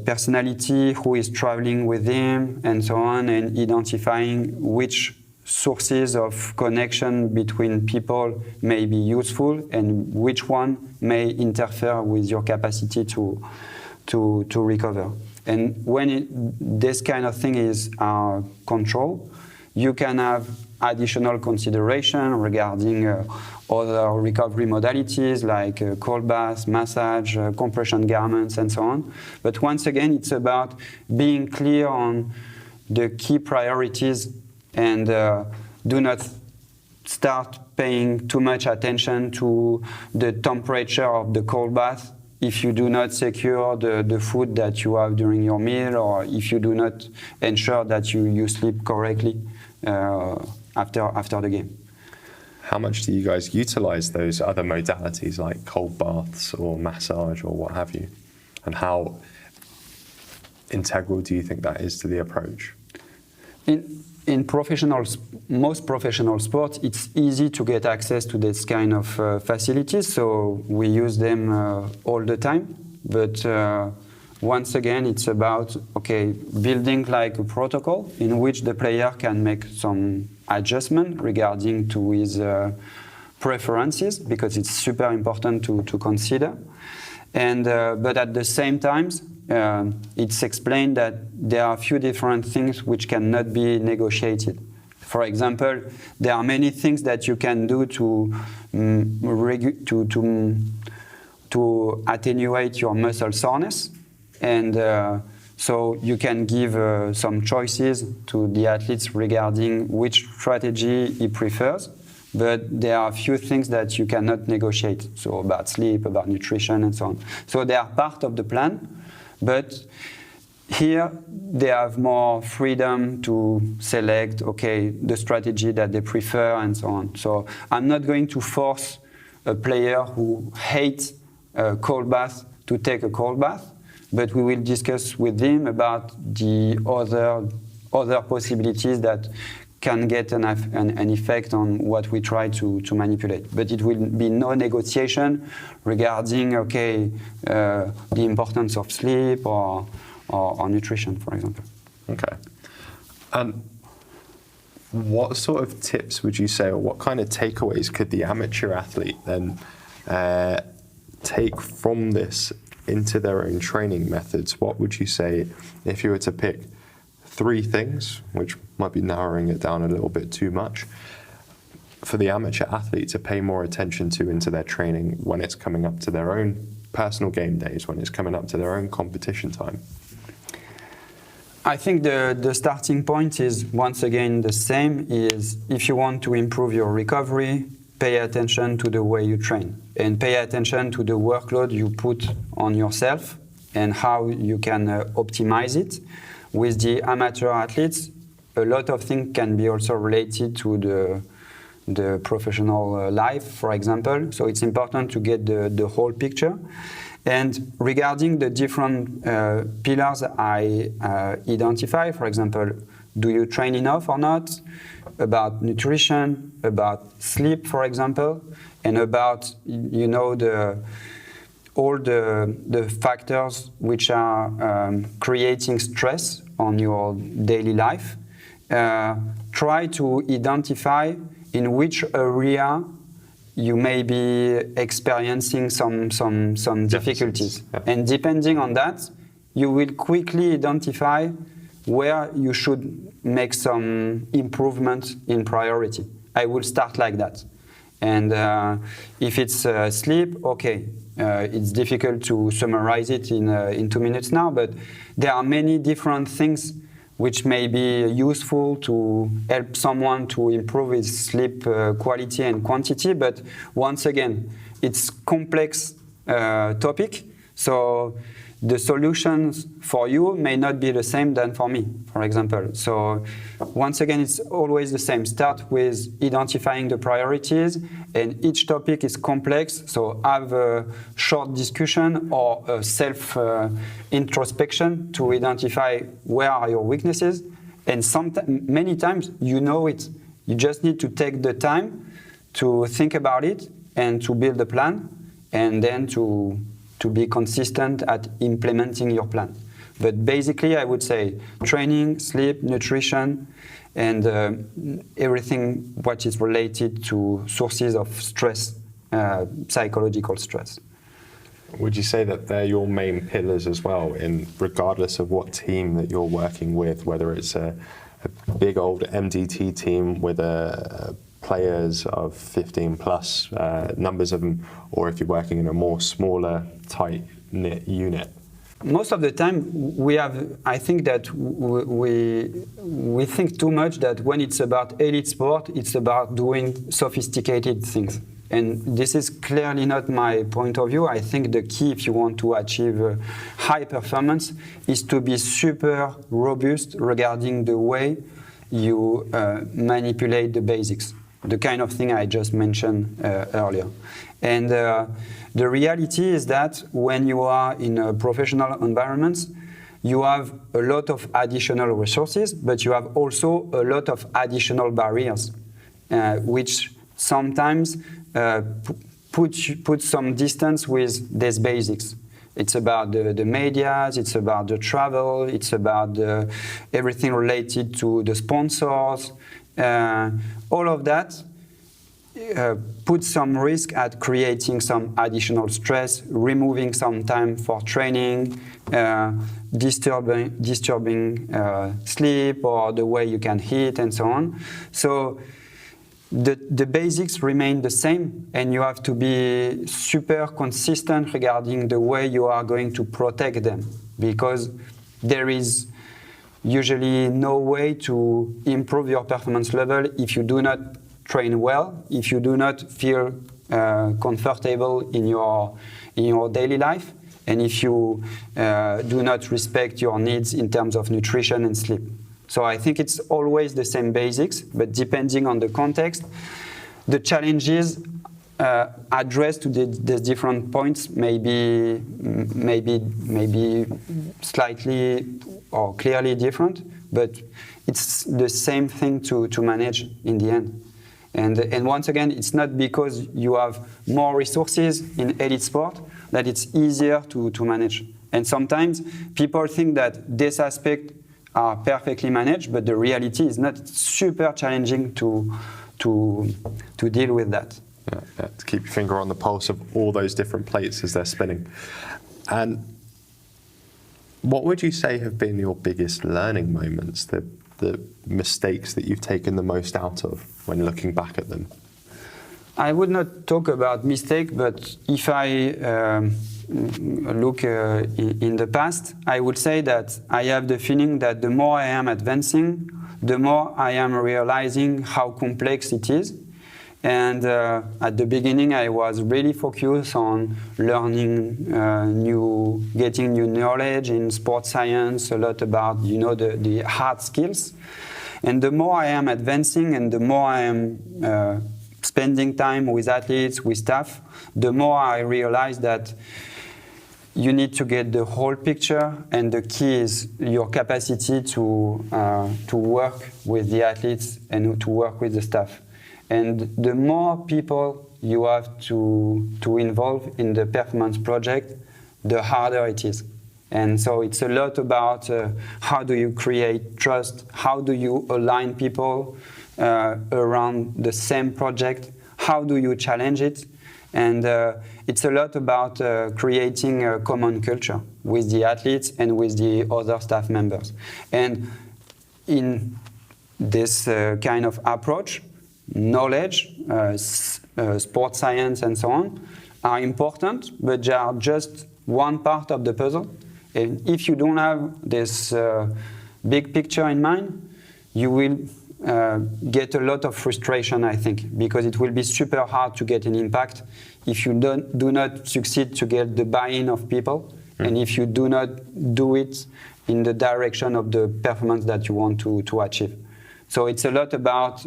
B: personality, who is traveling with him, and so on, and identifying which sources of connection between people may be useful and which one may interfere with your capacity to recover. And when this kind of thing is controlled, you can have additional consideration regarding other recovery modalities like cold bath, massage, compression garments, and so on. But once again, it's about being clear on the key priorities and do not start paying too much attention to the temperature of the cold bath if you do not secure the food that you have during your meal, or if you do not ensure that you sleep correctly after the game.
A: How much do you guys utilize those other modalities like cold baths or massage or what have you? And how integral do you think that is to the approach?
B: In most professional sports, it's easy to get access to this kind of facilities, so we use them all the time. But once again, it's about building like a protocol in which the player can make some adjustment regarding to his preferences, because it's super important to consider. And but at the same time, it's explained that there are a few different things which cannot be negotiated. For example, there are many things that you can do to attenuate your muscle soreness, and so you can give some choices to the athletes regarding which strategy he prefers. But there are a few things that you cannot negotiate, so about sleep, about nutrition, and so on. So they are part of the plan, but here they have more freedom to select, the strategy that they prefer, and so on. So I'm not going to force a player who hates a cold bath to take a cold bath, but we will discuss with him about the other possibilities that can get an effect on what we try to manipulate. But it will be no negotiation regarding, the importance of sleep or nutrition, for example.
A: Okay. And what sort of tips would you say, or what kind of takeaways could the amateur athlete then take from this into their own training methods? What would you say if you were to pick 3 things, which might be narrowing it down a little bit too much, for the amateur athlete to pay more attention to into their training when it's coming up to their own personal game days, when it's coming up to their own competition time?
B: I think the starting point is, once again, the same, is if you want to improve your recovery, pay attention to the way you train, and pay attention to the workload you put on yourself and how you can optimize it. With the amateur athletes, a lot of things can be also related to the professional life, for example. So it's important to get the whole picture. And regarding the different pillars I identify, for example, do you train enough or not? About nutrition, about sleep, for example, and about all the factors which are creating stress on your daily life. Try to identify in which area you may be experiencing some difficulties.
A: Yeah.
B: And depending on that, you will quickly identify where you should make some improvement in priority. I will start like that. And if it's sleep, okay, it's difficult to summarize it in 2 minutes now, but there are many different things which may be useful to help someone to improve his sleep quality and quantity. But once again, it's complex topic, so the solutions for you may not be the same than for me, for example. So once again, it's always the same. Start with identifying the priorities, and each topic is complex, so have a short discussion or a self-introspection to identify where are your weaknesses, and many times you know it. You just need to take the time to think about it and to build a plan, and then to be consistent at implementing your plan. But basically, I would say training, sleep, nutrition, and everything what is related to sources of stress, psychological stress.
A: Would you say that they're your main pillars as well, in regardless of what team that you're working with, whether it's a big old MDT team with players of 15 plus numbers of them, or if you're working in a more smaller, tight-knit unit?
B: Most of the time, I think that we think too much that when it's about elite sport, it's about doing sophisticated things. And this is clearly not my point of view. I think the key, if you want to achieve high performance, is to be super robust regarding the way you manipulate the basics, the kind of thing I just mentioned earlier. And the reality is that when you are in a professional environment, you have a lot of additional resources, but you have also a lot of additional barriers, which sometimes put some distance with these basics. It's about the medias, it's about the travel, it's about everything related to the sponsors. All of that puts some risk at creating some additional stress, removing some time for training, disturbing sleep or the way you can eat and so on. So the basics remain the same, and you have to be super consistent regarding the way you are going to protect them, because there is usually no way to improve your performance level if you do not train well, if you do not feel comfortable in your daily life, and if you do not respect your needs in terms of nutrition and sleep. So I think it's always the same basics, but depending on the context, the challenges addressed to the different points may be slightly or clearly different, but it's the same thing to manage in the end. And once again, it's not because you have more resources in elite sport that it's easier to manage. And sometimes people think that this aspect are perfectly managed, but the reality is not super challenging to deal with that.
A: Yeah, to keep your finger on the pulse of all those different plates as they're spinning. And what would you say have been your biggest learning moments, the mistakes that you've taken the most out of when looking back at them?
B: I would not talk about mistake, but if I look in the past, I would say that I have the feeling that the more I am advancing, the more I am realizing how complex it is. And at the beginning, I was really focused on learning getting new knowledge in sports science, a lot about, the hard skills. And the more I am advancing and the more I am spending time with athletes, with staff, the more I realize that you need to get the whole picture, and the key is your capacity to work with the athletes and to work with the staff. And the more people you have to involve in the performance project, the harder it is. And so it's a lot about how do you create trust, how do you align people around the same project, how do you challenge it? And it's a lot about creating a common culture with the athletes and with the other staff members. And in this kind of approach, knowledge, sports science and so on are important, but they are just one part of the puzzle. And if you don't have this big picture in mind, you will get a lot of frustration, I think, because it will be super hard to get an impact if you do not succeed to get the buy-in of people, and if you do not do it in the direction of the performance that you want to achieve. So it's a lot about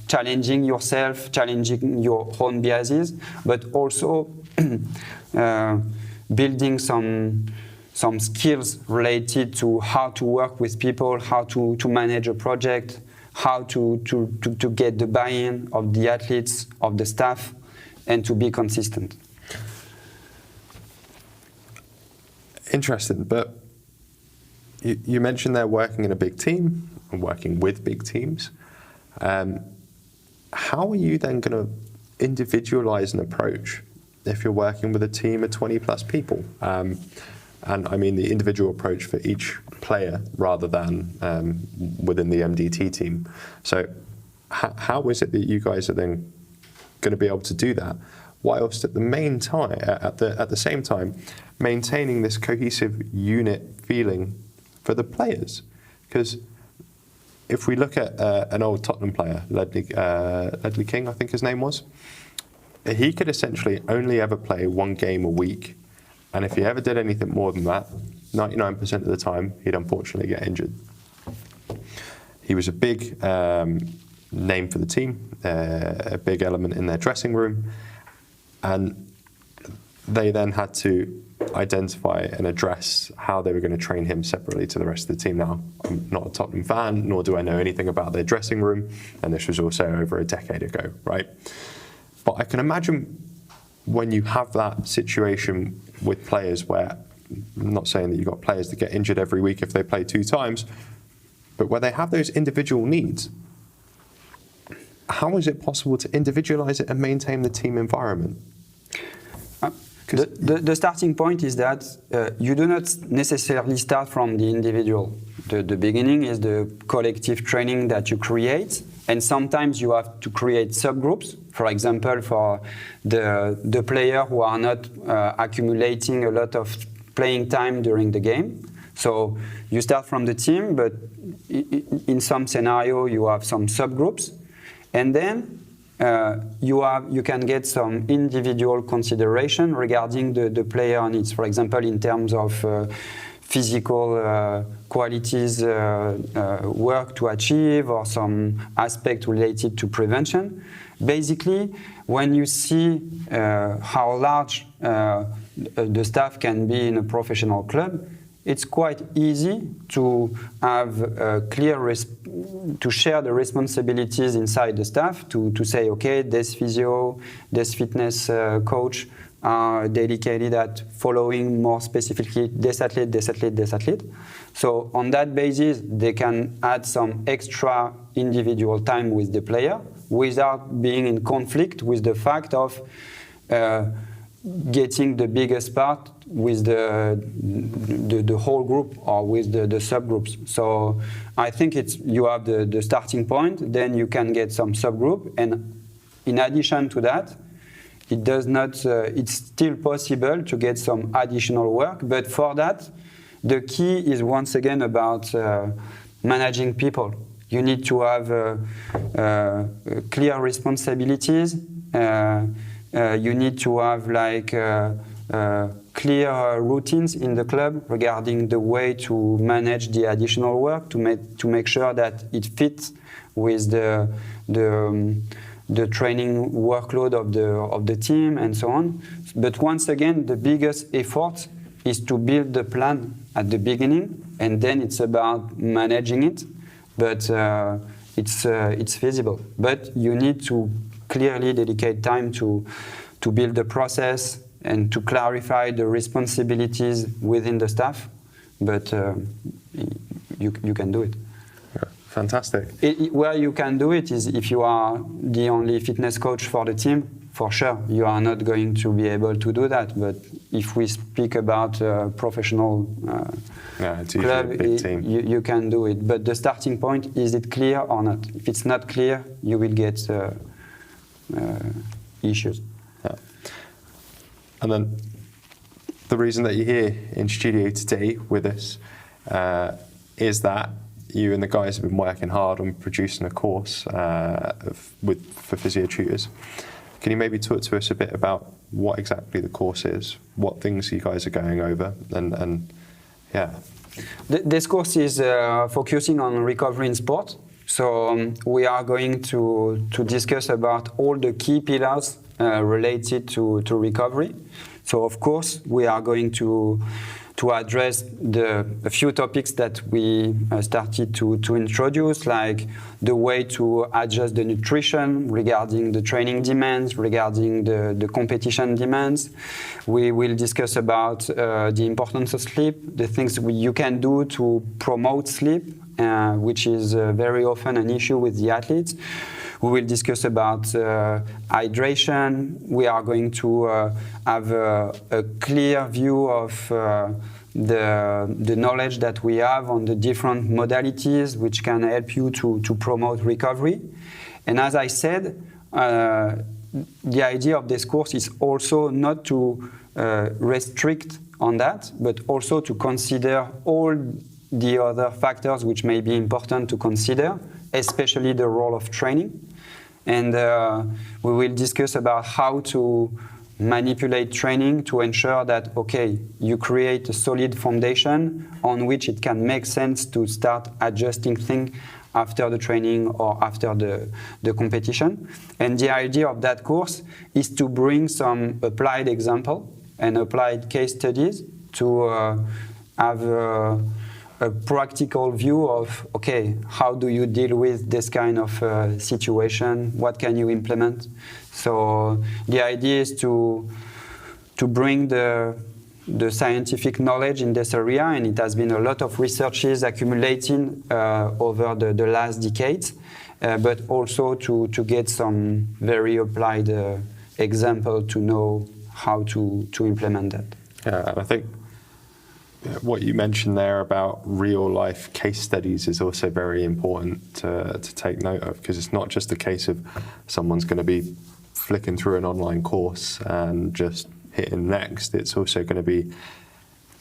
B: challenging yourself, challenging your own biases, but also building some skills related to how to work with people, how to manage a project, how to get the buy-in of the athletes, of the staff, and to be consistent.
A: Interesting, but you mentioned they're working in a big team and working with big teams. How are you then going to individualize an approach if you're working with a team of 20 plus people? And I mean the individual approach for each player rather than within the MDT team. So how is it that you guys are then going to be able to do that, whilst at the same time maintaining this cohesive unit feeling for the players? Because if we look at an old Tottenham player, Ledley King, I think his name was, he could essentially only ever play one game a week. And if he ever did anything more than that, 99% of the time, he'd unfortunately get injured. He was a big name for the team, a big element in their dressing room. And they then had to identify and address how they were going to train him separately to the rest of the team. Now, I'm not a Tottenham fan, nor do I know anything about their dressing room, and this was also over a decade ago, right? But I can imagine when you have that situation with players where, I'm not saying that you've got players that get injured every week if they play 2 times, but where they have those individual needs, how is it possible to individualize it and maintain the team environment?
B: The starting point is that you do not necessarily start from the individual. The beginning is the collective training that you create, and sometimes you have to create subgroups. For example, for the player who are not accumulating a lot of playing time during the game. So you start from the team, but in some scenario you have some subgroups, and then you can get some individual consideration regarding the player needs. For example, in terms of physical qualities, work to achieve, or some aspect related to prevention. Basically, when you see how large the staff can be in a professional club, it's quite easy to have to share the responsibilities inside the staff, to say, okay, this physio, this fitness coach are dedicated at following more specifically this athlete, this athlete, this athlete. So on that basis, they can add some extra individual time with the player without being in conflict with the fact of getting the biggest part with the whole group or with the subgroups. So I think you have the starting point, then you can get some subgroup, and in addition to that, it's still possible to get some additional work, but for that, the key is once again about managing people. You need to have clear responsibilities. You need to have clear routines in the club regarding the way to manage the additional work, to make sure that it fits with the training workload of the team and so on. But once again, the biggest effort is to build the plan at the beginning, and then it's about managing it. But it's feasible. But you need to clearly dedicate time to build the process and to clarify the responsibilities within the staff. But you can do it.
A: Fantastic.
B: Where you can do it is if you are the only fitness coach for the team, for sure, you are not going to be able to do that. But if we speak about a professional
A: It's usually
B: club,
A: a big team.
B: you can do it. But the starting point, is it clear or not? If it's not clear, you will get issues.
A: Yeah. And then the reason that you're here in studio today with us is that you and the guys have been working hard on producing a course for Physiotutors. Can you maybe talk to us a bit about what exactly the course is, what things you guys are going over, and yeah.
B: This course is focusing on recovery in sport. So we are going to discuss about all the key pillars related to recovery. So of course we are going to address a few topics that we started to introduce, like the way to adjust the nutrition regarding the training demands, regarding the competition demands. We will discuss about the importance of sleep, the things you can do to promote sleep, which is very often an issue with the athletes. We will discuss about hydration. We are going to have a clear view of the knowledge that we have on the different modalities which can help you to promote recovery. And as I said, the idea of this course is also not to restrict on that, but also to consider all the other factors which may be important to consider, especially the role of training. And we will discuss about how to manipulate training to ensure that, okay, you create a solid foundation on which it can make sense to start adjusting things after the training or after the competition. And the idea of that course is to bring some applied example and applied case studies to have a practical view of, okay, how do you deal with this kind of situation? What can you implement? So the idea is to bring the scientific knowledge in this area, and it has been a lot of researches accumulating over the last decades, but also to get some very applied example to know how to implement that.
A: Yeah, and I think what you mentioned there about real-life case studies is also very important to take note of, because it's not just a case of someone's going to be flicking through an online course and just hitting next. It's also going to be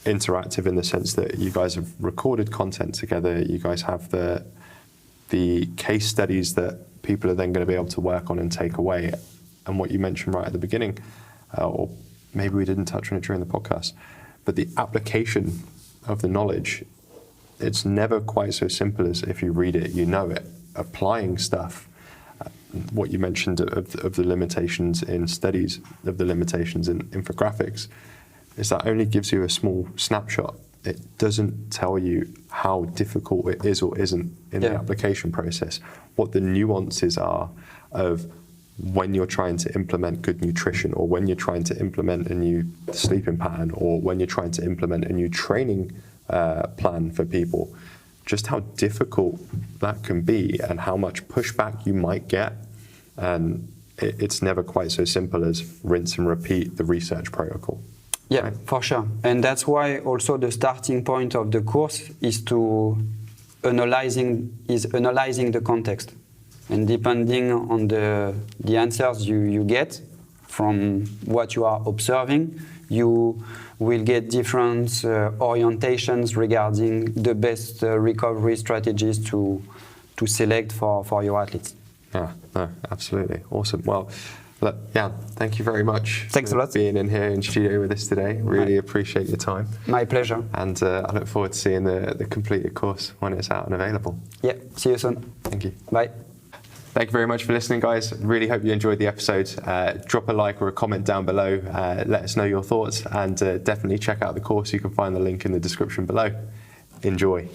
A: interactive in the sense that you guys have recorded content together. You guys have the case studies that people are then going to be able to work on and take away. And what you mentioned right at the beginning, or maybe we didn't touch on it during the podcast, but the application of the knowledge, it's never quite so simple as if you read it, you know it. Applying stuff, what you mentioned of the limitations in studies, of the limitations in infographics, is that only gives you a small snapshot. It doesn't tell you how difficult it is or isn't in the application process, what the nuances are of when you're trying to implement good nutrition, or when you're trying to implement a new sleeping pattern, or when you're trying to implement a new training plan for people, just how difficult that can be and how much pushback you might get. And it's never quite so simple as rinse and repeat the research protocol.
B: Yeah,
A: right?
B: For sure. And that's why also the starting point of the course is analyzing the context. And depending on the answers you get from what you are observing, you will get different orientations regarding the best recovery strategies to select for your athletes.
A: Yeah, no, absolutely. Awesome. Well, look, Yann, thank you very much.
B: Thanks a lot.
A: For being in here in studio with us today. Really appreciate your time.
B: My pleasure.
A: And I look forward to seeing the completed course when it's out and available.
B: Yeah, see you soon.
A: Thank you.
B: Bye.
A: Thank you very much for listening, guys. Really hope you enjoyed the episode. Drop a like or a comment down below. Let us know your thoughts, and definitely check out the course. You can find the link in the description below. Enjoy.